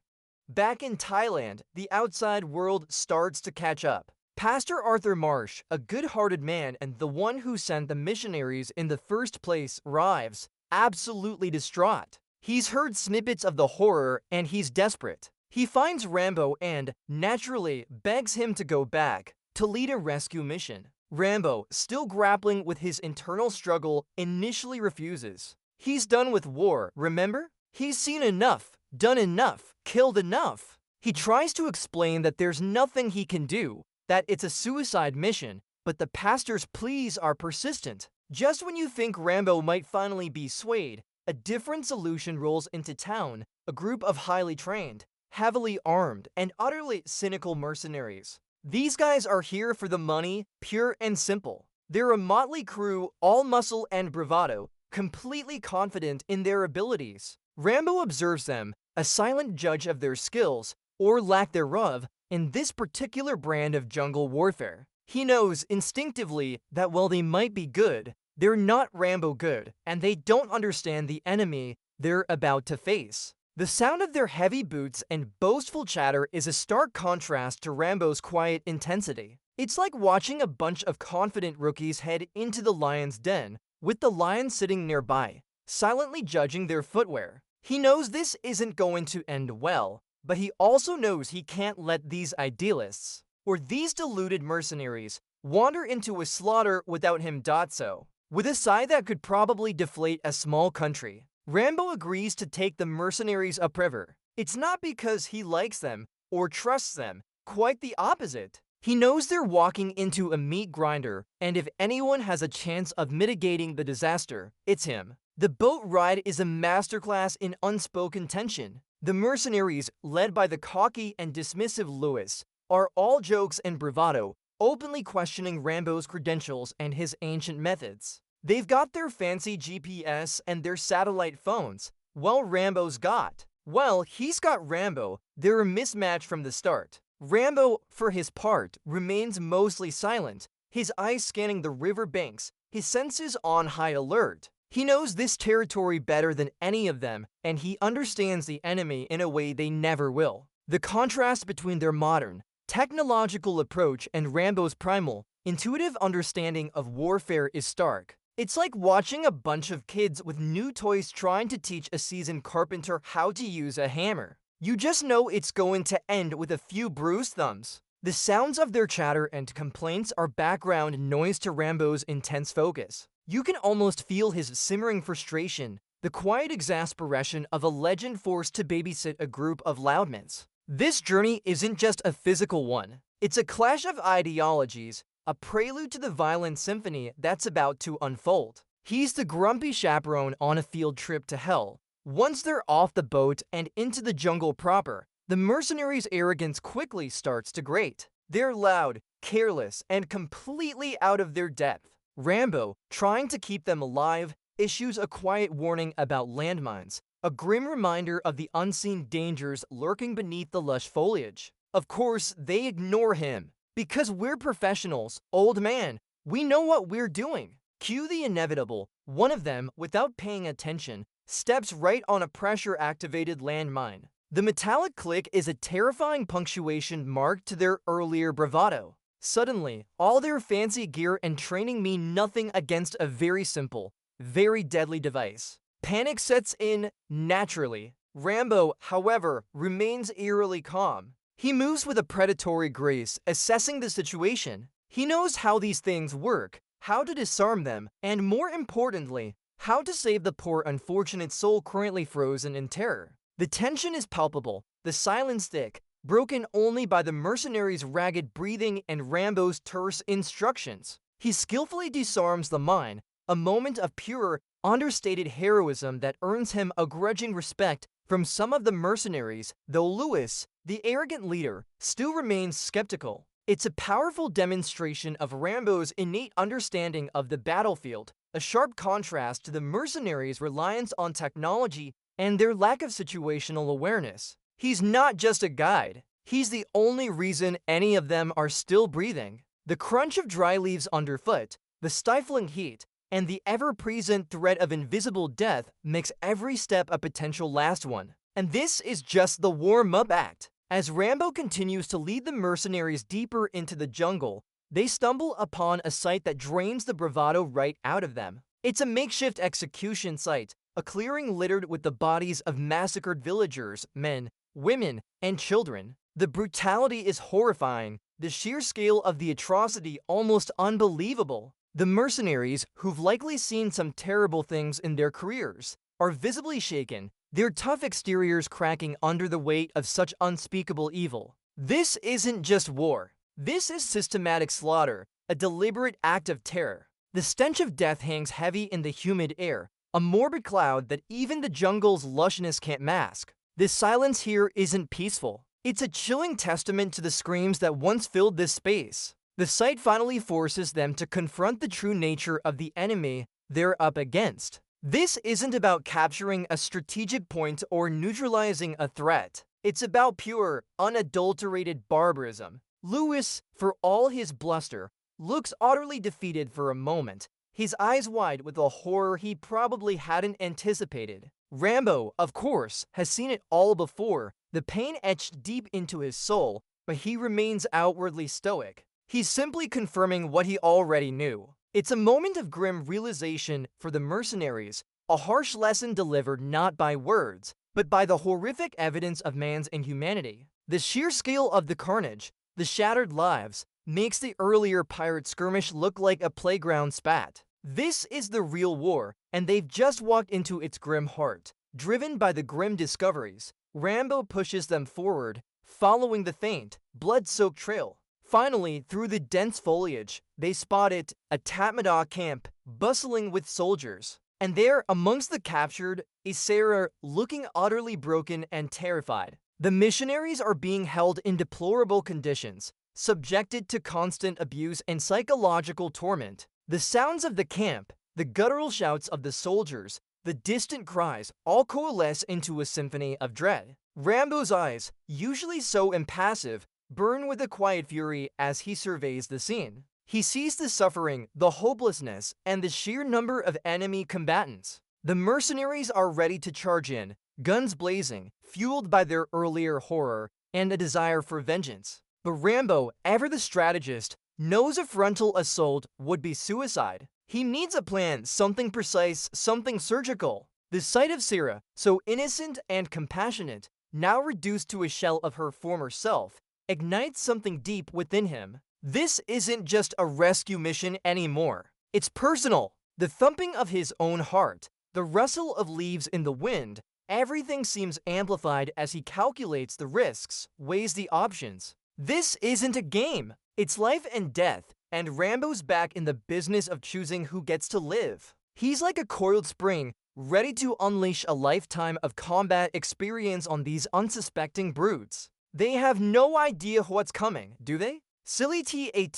Back in Thailand, the outside world starts to catch up. Pastor Arthur Marsh, a good-hearted man and the one who sent the missionaries in the first place, arrives, absolutely distraught. He's heard snippets of the horror and he's desperate. He finds Rambo and, naturally, begs him to go back, to lead a rescue mission. Rambo, still grappling with his internal struggle, initially refuses. He's done with war, remember? He's seen enough, done enough, killed enough. He tries to explain that there's nothing he can do, that it's a suicide mission, but the pastor's pleas are persistent. Just when you think Rambo might finally be swayed, a different solution rolls into town, a group of highly trained, heavily armed, and utterly cynical mercenaries. These guys are here for the money, pure and simple. They're a motley crew, all muscle and bravado, completely confident in their abilities. Rambo observes them, a silent judge of their skills, or lack thereof, in this particular brand of jungle warfare. He knows instinctively that while they might be good, they're not Rambo good, and they don't understand the enemy they're about to face. The sound of their heavy boots and boastful chatter is a stark contrast to Rambo's quiet intensity. It's like watching a bunch of confident rookies head into the lion's den, with the lion sitting nearby, silently judging their footwear. He knows this isn't going to end well, but he also knows he can't let these idealists, or these deluded mercenaries, wander into a slaughter without him. So, with a sigh that could probably deflate a small country, Rambo agrees to take the mercenaries upriver. It's not because he likes them or trusts them, quite the opposite. He knows they're walking into a meat grinder, and if anyone has a chance of mitigating the disaster, it's him. The boat ride is a masterclass in unspoken tension. The mercenaries, led by the cocky and dismissive Lewis, are all jokes and bravado, openly questioning Rambo's credentials and his ancient methods. They've got their fancy GPS and their satellite phones, while Rambo's got, well, he's got Rambo. They're a mismatch from the start. Rambo, for his part, remains mostly silent, his eyes scanning the river banks, his senses on high alert. He knows this territory better than any of them, and he understands the enemy in a way they never will. The contrast between their modern, technological approach and Rambo's primal, intuitive understanding of warfare is stark. It's like watching a bunch of kids with new toys trying to teach a seasoned carpenter how to use a hammer. You just know it's going to end with a few bruised thumbs. The sounds of their chatter and complaints are background noise to Rambo's intense focus. You can almost feel his simmering frustration, the quiet exasperation of a legend forced to babysit a group of loudments. This journey isn't just a physical one. It's a clash of ideologies, a prelude to the violent symphony that's about to unfold. He's the grumpy chaperone on a field trip to hell. Once they're off the boat and into the jungle proper, the mercenaries' arrogance quickly starts to grate. They're loud, careless, and completely out of their depth. Rambo, trying to keep them alive, issues a quiet warning about landmines, a grim reminder of the unseen dangers lurking beneath the lush foliage. Of course, they ignore him. Because we're professionals, old man, we know what we're doing. Cue the inevitable. One of them, without paying attention, steps right on a pressure-activated landmine. The metallic click is a terrifying punctuation mark to their earlier bravado. Suddenly, all their fancy gear and training mean nothing against a very simple, very deadly device. Panic sets in naturally. Rambo, however, remains eerily calm. He moves with a predatory grace, assessing the situation. He knows how these things work, how to disarm them, and more importantly, how to save the poor unfortunate soul currently frozen in terror. The tension is palpable, the silence thick, broken only by the mercenaries' ragged breathing and Rambo's terse instructions. He skillfully disarms the mine, a moment of pure, understated heroism that earns him a grudging respect from some of the mercenaries, though Lewis, the arrogant leader, still remains skeptical. It's a powerful demonstration of Rambo's innate understanding of the battlefield, a sharp contrast to the mercenaries' reliance on technology and their lack of situational awareness. He's not just a guide. He's the only reason any of them are still breathing. The crunch of dry leaves underfoot, the stifling heat, and the ever-present threat of invisible death makes every step a potential last one. And this is just the warm-up act. As Rambo continues to lead the mercenaries deeper into the jungle, they stumble upon a sight that drains the bravado right out of them. It's a makeshift execution site, a clearing littered with the bodies of massacred villagers, men, women, and children. The brutality is horrifying, the sheer scale of the atrocity almost unbelievable. The mercenaries, who've likely seen some terrible things in their careers, are visibly shaken, their tough exteriors cracking under the weight of such unspeakable evil. This isn't just war. This is systematic slaughter, a deliberate act of terror. The stench of death hangs heavy in the humid air, a morbid cloud that even the jungle's lushness can't mask. This silence here isn't peaceful. It's a chilling testament to the screams that once filled this space. The sight finally forces them to confront the true nature of the enemy they're up against. This isn't about capturing a strategic point or neutralizing a threat. It's about pure, unadulterated barbarism. Lewis, for all his bluster, looks utterly defeated for a moment, his eyes wide with a horror he probably hadn't anticipated. Rambo, of course, has seen it all before, the pain etched deep into his soul, but he remains outwardly stoic. He's simply confirming what he already knew. It's a moment of grim realization for the mercenaries, a harsh lesson delivered not by words, but by the horrific evidence of man's inhumanity. The sheer scale of the carnage, the shattered lives, makes the earlier pirate skirmish look like a playground spat. This is the real war, and they've just walked into its grim heart. Driven by the grim discoveries, Rambo pushes them forward, following the faint, blood-soaked trail. Finally, through the dense foliage, they spotted a Tatmadaw camp bustling with soldiers. And there, amongst the captured, is Sarah looking utterly broken and terrified. The missionaries are being held in deplorable conditions, subjected to constant abuse and psychological torment. The sounds of the camp, the guttural shouts of the soldiers, the distant cries all coalesce into a symphony of dread. Rambo's eyes, usually so impassive, burn with a quiet fury as he surveys the scene. He sees the suffering, the hopelessness, and the sheer number of enemy combatants. The mercenaries are ready to charge in, guns blazing, fueled by their earlier horror and a desire for vengeance. But Rambo, ever the strategist, knows a frontal assault would be suicide. He needs a plan, something precise, something surgical. The sight of Sarah, so innocent and compassionate, now reduced to a shell of her former self, ignites something deep within him. This isn't just a rescue mission anymore. It's personal. The thumping of his own heart, the rustle of leaves in the wind, everything seems amplified as he calculates the risks, weighs the options. This isn't a game. It's life and death, and Rambo's back in the business of choosing who gets to live. He's like a coiled spring, ready to unleash a lifetime of combat experience on these unsuspecting brutes. They have no idea what's coming, do they? Silly Tatmadaw.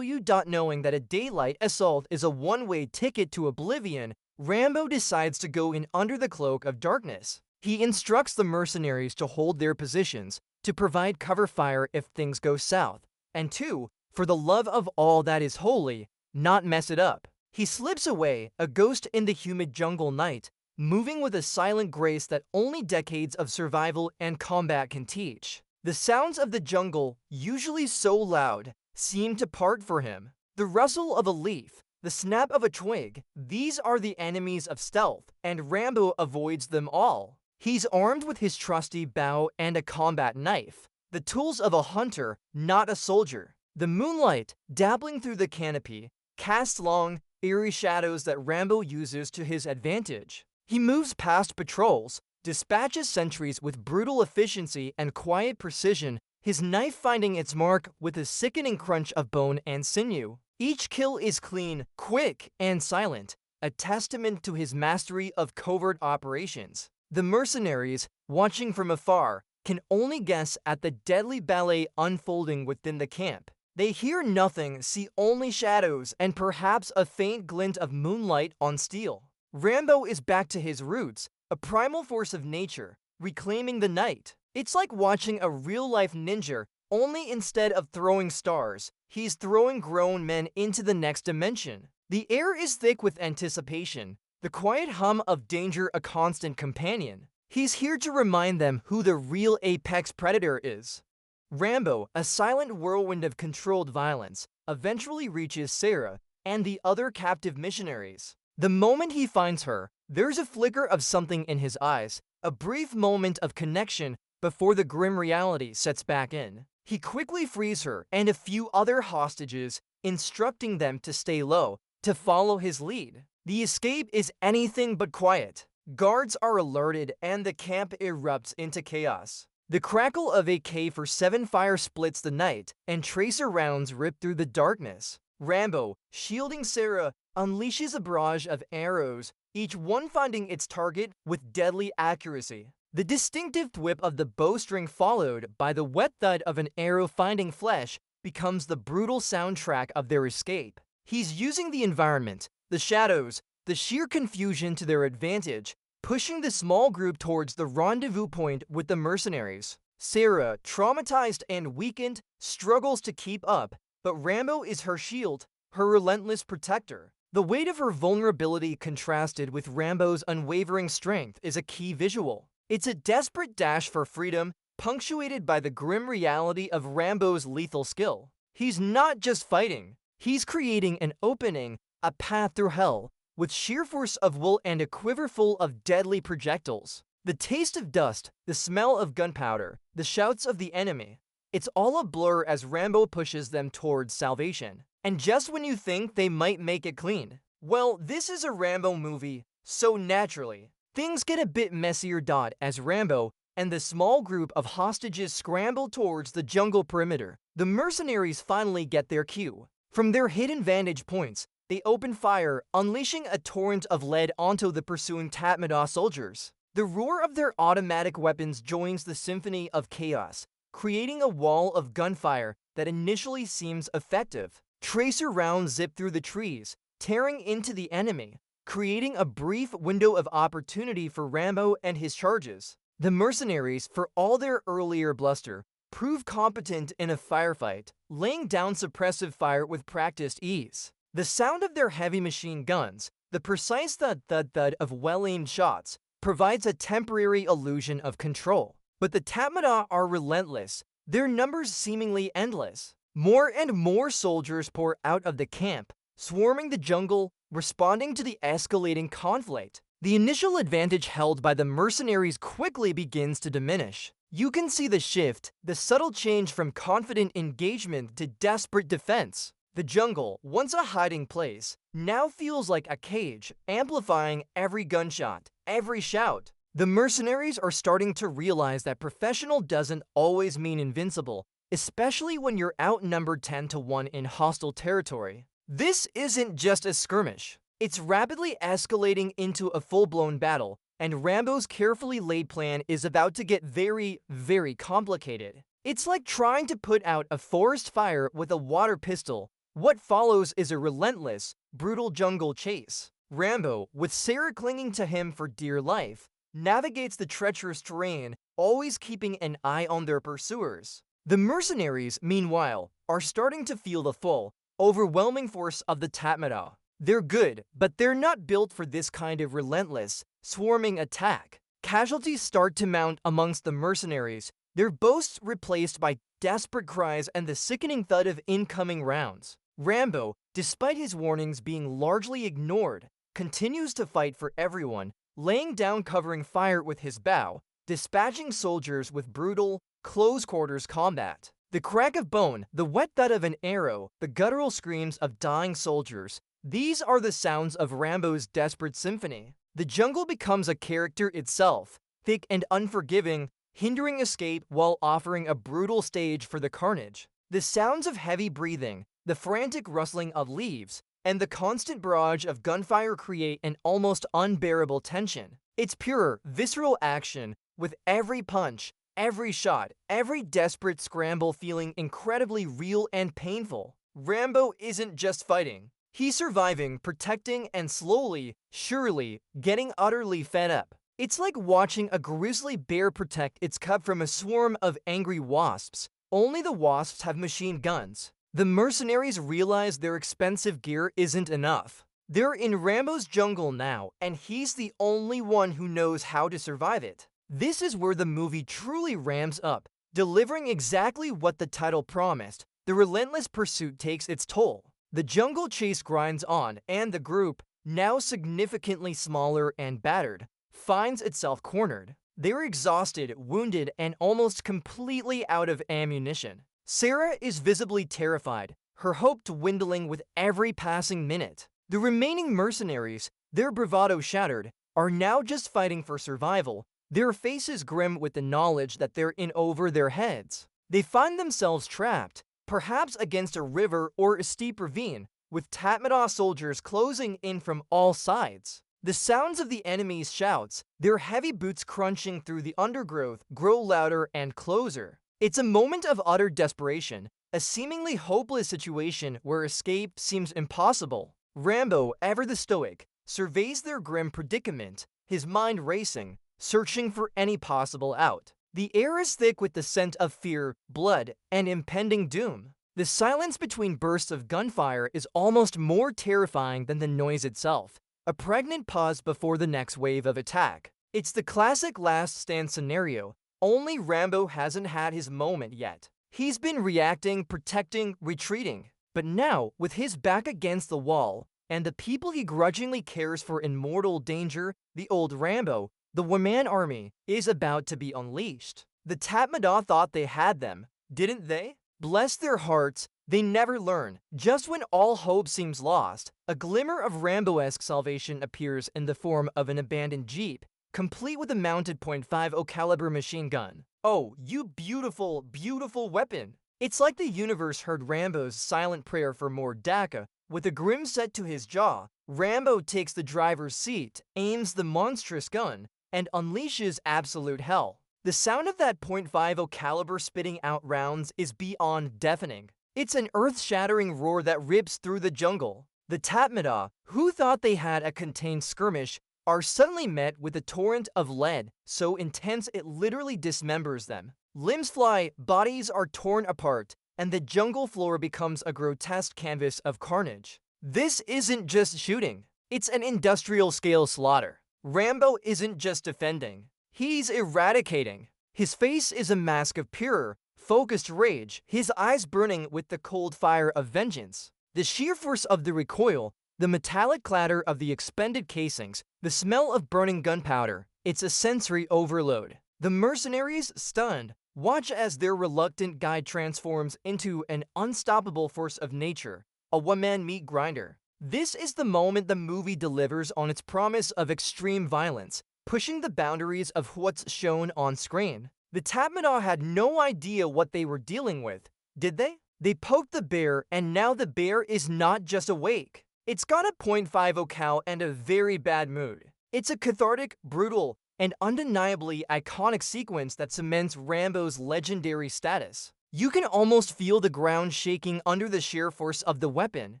Knowing that a daylight assault is a one-way ticket to oblivion, Rambo decides to go in under the cloak of darkness. He instructs the mercenaries to hold their positions, to provide cover fire if things go south, and to, for the love of all that is holy, not mess it up. He slips away, a ghost in the humid jungle night, moving with a silent grace that only decades of survival and combat can teach. The sounds of the jungle, usually so loud, seem to part for him. The rustle of a leaf, the snap of a twig, these are the enemies of stealth, and Rambo avoids them all. He's armed with his trusty bow and a combat knife, the tools of a hunter, not a soldier. The moonlight, dabbling through the canopy, casts long, eerie shadows that Rambo uses to his advantage. He moves past patrols, dispatches sentries with brutal efficiency and quiet precision, his knife finding its mark with a sickening crunch of bone and sinew. Each kill is clean, quick, and silent, a testament to his mastery of covert operations. The mercenaries, watching from afar, can only guess at the deadly ballet unfolding within the camp. They hear nothing, see only shadows, and perhaps a faint glint of moonlight on steel. Rambo is back to his roots, a primal force of nature, reclaiming the night. It's like watching a real-life ninja, only instead of throwing stars, he's throwing grown men into the next dimension. The air is thick with anticipation, the quiet hum of danger a constant companion. He's here to remind them who the real apex predator is. Rambo, a silent whirlwind of controlled violence, eventually reaches Sarah and the other captive missionaries. The moment he finds her, there's a flicker of something in his eyes, a brief moment of connection before the grim reality sets back in. He quickly frees her and a few other hostages, instructing them to stay low, to follow his lead. The escape is anything but quiet. Guards are alerted and the camp erupts into chaos. The crackle of a K-47 fire splits the night, and tracer rounds rip through the darkness. Rambo, shielding Sarah, unleashes a barrage of arrows, each one finding its target with deadly accuracy. The distinctive thwip of the bowstring followed by the wet thud of an arrow finding flesh becomes the brutal soundtrack of their escape. He's using the environment, the shadows, the sheer confusion to their advantage, pushing the small group towards the rendezvous point with the mercenaries. Sarah, traumatized and weakened, struggles to keep up, but Rambo is her shield, her relentless protector. The weight of her vulnerability contrasted with Rambo's unwavering strength is a key visual. It's a desperate dash for freedom, punctuated by the grim reality of Rambo's lethal skill. He's not just fighting, he's creating an opening, a path through hell, with sheer force of will and a quiver full of deadly projectiles. The taste of dust, the smell of gunpowder, the shouts of the enemy. It's all a blur as Rambo pushes them towards salvation. And just when you think they might make it clean, well, this is a Rambo movie, so naturally, things get a bit messier. As Rambo and the small group of hostages scramble towards the jungle perimeter, the mercenaries finally get their cue. From their hidden vantage points, they open fire, unleashing a torrent of lead onto the pursuing Tatmadaw soldiers. The roar of their automatic weapons joins the symphony of chaos, creating a wall of gunfire that initially seems effective. Tracer rounds zip through the trees, tearing into the enemy, creating a brief window of opportunity for Rambo and his charges. The mercenaries, for all their earlier bluster, prove competent in a firefight, laying down suppressive fire with practiced ease. The sound of their heavy machine guns, the precise thud-thud-thud of well-aimed shots, provides a temporary illusion of control. But the Tatmadaw are relentless, their numbers seemingly endless. More and more soldiers pour out of the camp, swarming the jungle, responding to the escalating conflict. The initial advantage held by the mercenaries quickly begins to diminish. You can see the shift, the subtle change from confident engagement to desperate defense. The jungle, once a hiding place, now feels like a cage, amplifying every gunshot, every shout. The mercenaries are starting to realize that professional doesn't always mean invincible, especially when you're outnumbered 10-1 in hostile territory. This isn't just a skirmish. It's rapidly escalating into a full-blown battle, and Rambo's carefully laid plan is about to get very, very complicated. It's like trying to put out a forest fire with a water pistol. What follows is a relentless, brutal jungle chase. Rambo, with Sarah clinging to him for dear life, navigates the treacherous terrain, always keeping an eye on their pursuers. The mercenaries, meanwhile, are starting to feel the full, overwhelming force of the Tatmadaw. They're good, but they're not built for this kind of relentless, swarming attack. Casualties start to mount amongst the mercenaries, their boasts replaced by desperate cries and the sickening thud of incoming rounds. Rambo, despite his warnings being largely ignored, continues to fight for everyone, laying down covering fire with his bow, dispatching soldiers with brutal, close-quarters combat. The crack of bone, the wet thud of an arrow, the guttural screams of dying soldiers, these are the sounds of Rambo's desperate symphony. The jungle becomes a character itself, thick and unforgiving, hindering escape while offering a brutal stage for the carnage. The sounds of heavy breathing, the frantic rustling of leaves, and the constant barrage of gunfire create an almost unbearable tension. It's pure, visceral action, with every punch, every shot, every desperate scramble feeling incredibly real and painful. Rambo isn't just fighting. He's surviving, protecting, and slowly, surely, getting utterly fed up. It's like watching a grizzly bear protect its cub from a swarm of angry wasps. Only the wasps have machine guns. The mercenaries realize their expensive gear isn't enough. They're in Rambo's jungle now, and he's the only one who knows how to survive it. This is where the movie truly ramps up, delivering exactly what the title promised. The relentless pursuit takes its toll. The jungle chase grinds on, and the group, now significantly smaller and battered, finds itself cornered. They're exhausted, wounded, and almost completely out of ammunition. Sarah is visibly terrified, her hope dwindling with every passing minute. The remaining mercenaries, their bravado shattered, are now just fighting for survival, their faces grim with the knowledge that they're in over their heads. They find themselves trapped, perhaps against a river or a steep ravine, with Tatmadaw soldiers closing in from all sides. The sounds of the enemy's shouts, their heavy boots crunching through the undergrowth, grow louder and closer. It's a moment of utter desperation, a seemingly hopeless situation where escape seems impossible. Rambo, ever the stoic, surveys their grim predicament, his mind racing, searching for any possible out. The air is thick with the scent of fear, blood, and impending doom. The silence between bursts of gunfire is almost more terrifying than the noise itself, a pregnant pause before the next wave of attack. It's the classic last stand scenario, only Rambo hasn't had his moment yet. He's been reacting, protecting, retreating. But now, with his back against the wall, and the people he grudgingly cares for in mortal danger, the old Rambo, the one-man army, is about to be unleashed. The Tatmadaw thought they had them, didn't they? Bless their hearts, they never learn. Just when all hope seems lost, a glimmer of Rambo-esque salvation appears in the form of an abandoned jeep, complete with a mounted .50 caliber machine gun. Oh, you beautiful, beautiful weapon! It's like the universe heard Rambo's silent prayer for more DACA. With a grim set to his jaw, Rambo takes the driver's seat, aims the monstrous gun, and unleashes absolute hell. The sound of that .50 caliber spitting out rounds is beyond deafening. It's an earth-shattering roar that rips through the jungle. The Tatmadaw, who thought they had a contained skirmish, are suddenly met with a torrent of lead so intense it literally dismembers them. Limbs fly, bodies are torn apart, and the jungle floor becomes a grotesque canvas of carnage. This isn't just shooting, it's an industrial-scale slaughter. Rambo isn't just defending, he's eradicating. His face is a mask of pure, focused rage, his eyes burning with the cold fire of vengeance. The sheer force of the recoil, the metallic clatter of the expended casings, the smell of burning gunpowder, it's a sensory overload. The mercenaries, stunned, watch as their reluctant guide transforms into an unstoppable force of nature, a one-man meat grinder. This is the moment the movie delivers on its promise of extreme violence, pushing the boundaries of what's shown on screen. The Tatmadaw had no idea what they were dealing with, did they? They poked the bear, and now the bear is not just awake. It's got a .50 cal and a very bad mood. It's a cathartic, brutal, and undeniably iconic sequence that cements Rambo's legendary status. You can almost feel the ground shaking under the sheer force of the weapon.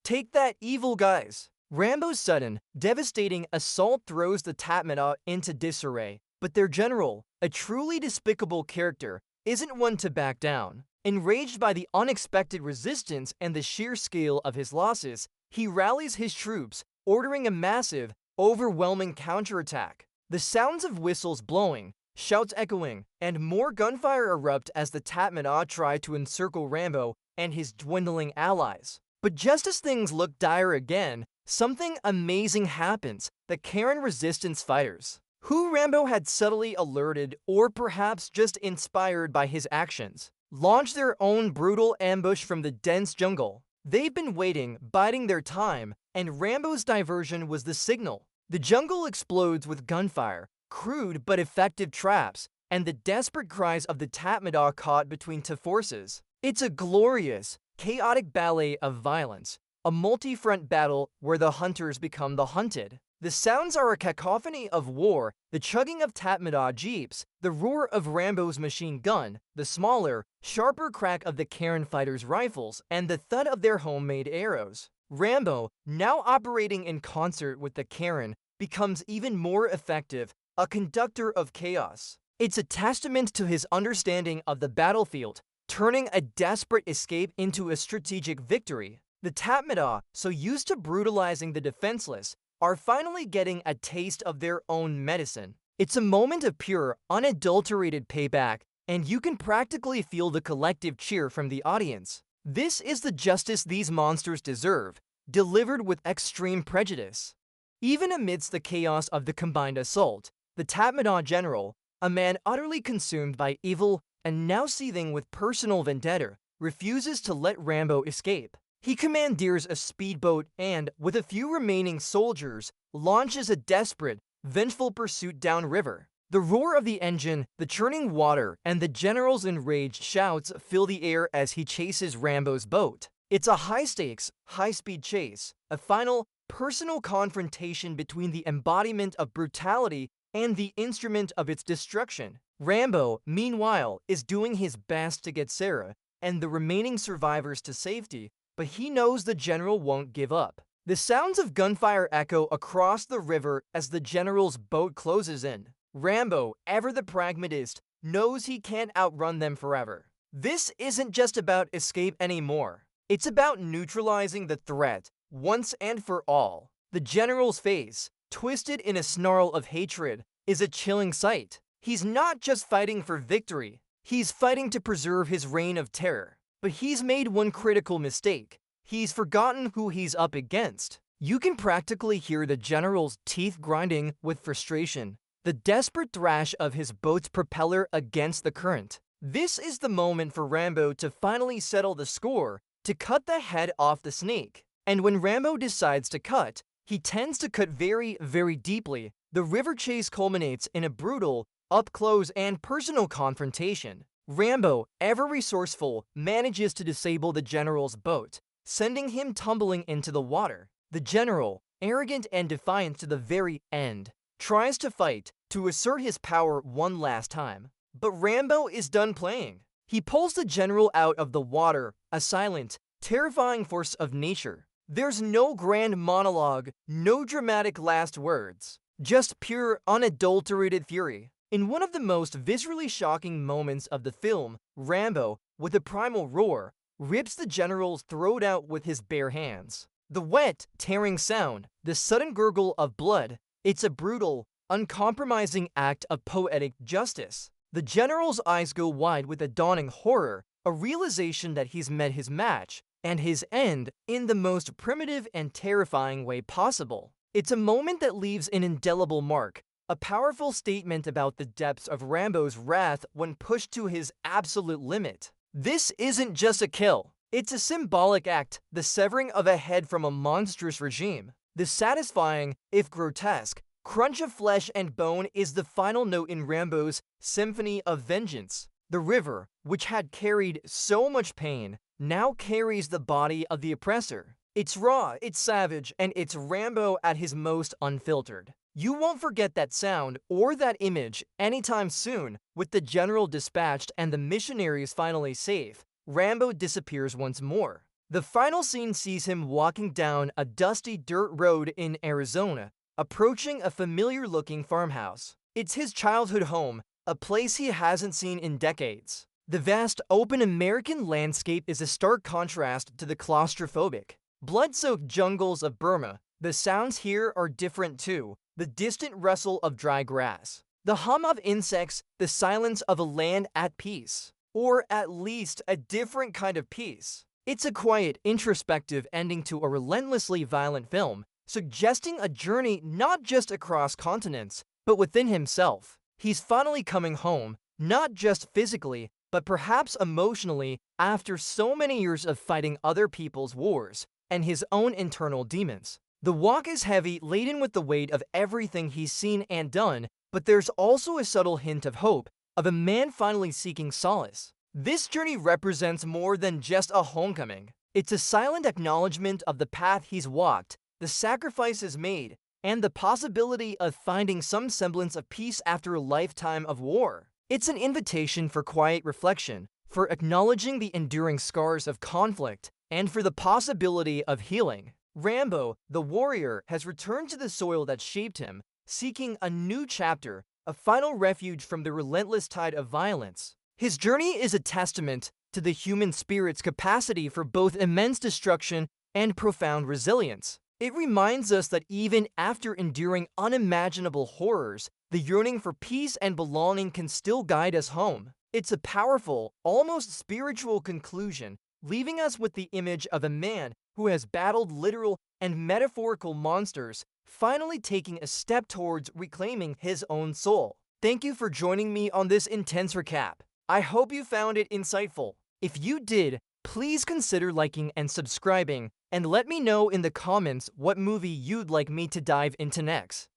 Take that, evil guys! Rambo's sudden, devastating assault throws the Tatmadaw into disarray, but their general, a truly despicable character, isn't one to back down. Enraged by the unexpected resistance and the sheer scale of his losses, he rallies his troops, ordering a massive, overwhelming counterattack. The sounds of whistles blowing, shouts echoing, and more gunfire erupt as the Tatmadaw try to encircle Rambo and his dwindling allies. But just as things look dire again, something amazing happens. The Karen resistance fighters, who Rambo had subtly alerted or perhaps just inspired by his actions, launch their own brutal ambush from the dense jungle. They've been waiting, biding their time, and Rambo's diversion was the signal. The jungle explodes with gunfire, crude but effective traps, and the desperate cries of the Tatmadaw caught between two forces. It's a glorious, chaotic ballet of violence, a multi-front battle where the hunters become the hunted. The sounds are a cacophony of war, the chugging of Tatmadaw jeeps, the roar of Rambo's machine gun, the smaller, sharper crack of the Karen fighters' rifles, and the thud of their homemade arrows. Rambo, now operating in concert with the Karen, becomes even more effective, a conductor of chaos. It's a testament to his understanding of the battlefield, turning a desperate escape into a strategic victory. The Tatmadaw, so used to brutalizing the defenseless, are finally getting a taste of their own medicine. It's a moment of pure, unadulterated payback, and you can practically feel the collective cheer from the audience. This is the justice these monsters deserve, delivered with extreme prejudice. Even amidst the chaos of the combined assault, the Tatmadaw general, a man utterly consumed by evil and now seething with personal vendetta, refuses to let Rambo escape. He commandeers a speedboat and, with a few remaining soldiers, launches a desperate, vengeful pursuit downriver. The roar of the engine, the churning water, and the general's enraged shouts fill the air as he chases Rambo's boat. It's a high-stakes, high-speed chase, a final, personal confrontation between the embodiment of brutality and the instrument of its destruction. Rambo, meanwhile, is doing his best to get Sarah and the remaining survivors to safety, but he knows the general won't give up. The sounds of gunfire echo across the river as the general's boat closes in. Rambo, ever the pragmatist, knows he can't outrun them forever. This isn't just about escape anymore. It's about neutralizing the threat, once and for all. The general's face, twisted in a snarl of hatred, is a chilling sight. He's not just fighting for victory, he's fighting to preserve his reign of terror. But he's made one critical mistake. He's forgotten who he's up against. You can practically hear the general's teeth grinding with frustration, the desperate thrash of his boat's propeller against the current. This is the moment for Rambo to finally settle the score, to cut the head off the snake. And when Rambo decides to cut, he tends to cut very, very deeply. The river chase culminates in a brutal, up-close and personal confrontation. Rambo, ever resourceful, manages to disable the general's boat, sending him tumbling into the water. The general, arrogant and defiant to the very end, tries to fight, to assert his power one last time. But Rambo is done playing. He pulls the general out of the water, a silent, terrifying force of nature. There's no grand monologue, no dramatic last words, just pure, unadulterated fury. In one of the most viscerally shocking moments of the film, Rambo, with a primal roar, rips the general's throat out with his bare hands. The wet, tearing sound, the sudden gurgle of blood, it's a brutal, uncompromising act of poetic justice. The general's eyes go wide with a dawning horror, a realization that he's met his match, and his end, in the most primitive and terrifying way possible. It's a moment that leaves an indelible mark, a powerful statement about the depths of Rambo's wrath when pushed to his absolute limit. This isn't just a kill. It's a symbolic act, the severing of a head from a monstrous regime. The satisfying, if grotesque, crunch of flesh and bone is the final note in Rambo's symphony of vengeance. The river, which had carried so much pain, now carries the body of the oppressor. It's raw, it's savage, and it's Rambo at his most unfiltered. You won't forget that sound or that image anytime soon. With the general dispatched and the missionaries finally safe, Rambo disappears once more. The final scene sees him walking down a dusty dirt road in Arizona, approaching a familiar-looking farmhouse. It's his childhood home, a place he hasn't seen in decades. The vast, open American landscape is a stark contrast to the claustrophobic, blood-soaked jungles of Burma. The sounds here are different too. The distant rustle of dry grass, the hum of insects, the silence of a land at peace. Or at least a different kind of peace. It's a quiet, introspective ending to a relentlessly violent film, suggesting a journey not just across continents, but within himself. He's finally coming home, not just physically, but perhaps emotionally, after so many years of fighting other people's wars and his own internal demons. The walk is heavy, laden with the weight of everything he's seen and done, but there's also a subtle hint of hope, of a man finally seeking solace. This journey represents more than just a homecoming. It's a silent acknowledgement of the path he's walked, the sacrifices made, and the possibility of finding some semblance of peace after a lifetime of war. It's an invitation for quiet reflection, for acknowledging the enduring scars of conflict, and for the possibility of healing. Rambo, the warrior, has returned to the soil that shaped him, seeking a new chapter, a final refuge from the relentless tide of violence. His journey is a testament to the human spirit's capacity for both immense destruction and profound resilience. It reminds us that even after enduring unimaginable horrors, the yearning for peace and belonging can still guide us home. It's a powerful, almost spiritual conclusion, leaving us with the image of a man who has battled literal and metaphorical monsters, finally taking a step towards reclaiming his own soul. Thank you for joining me on this intense recap. I hope you found it insightful. If you did, Please consider liking and subscribing, and let me know in the comments what movie you'd like me to dive into next.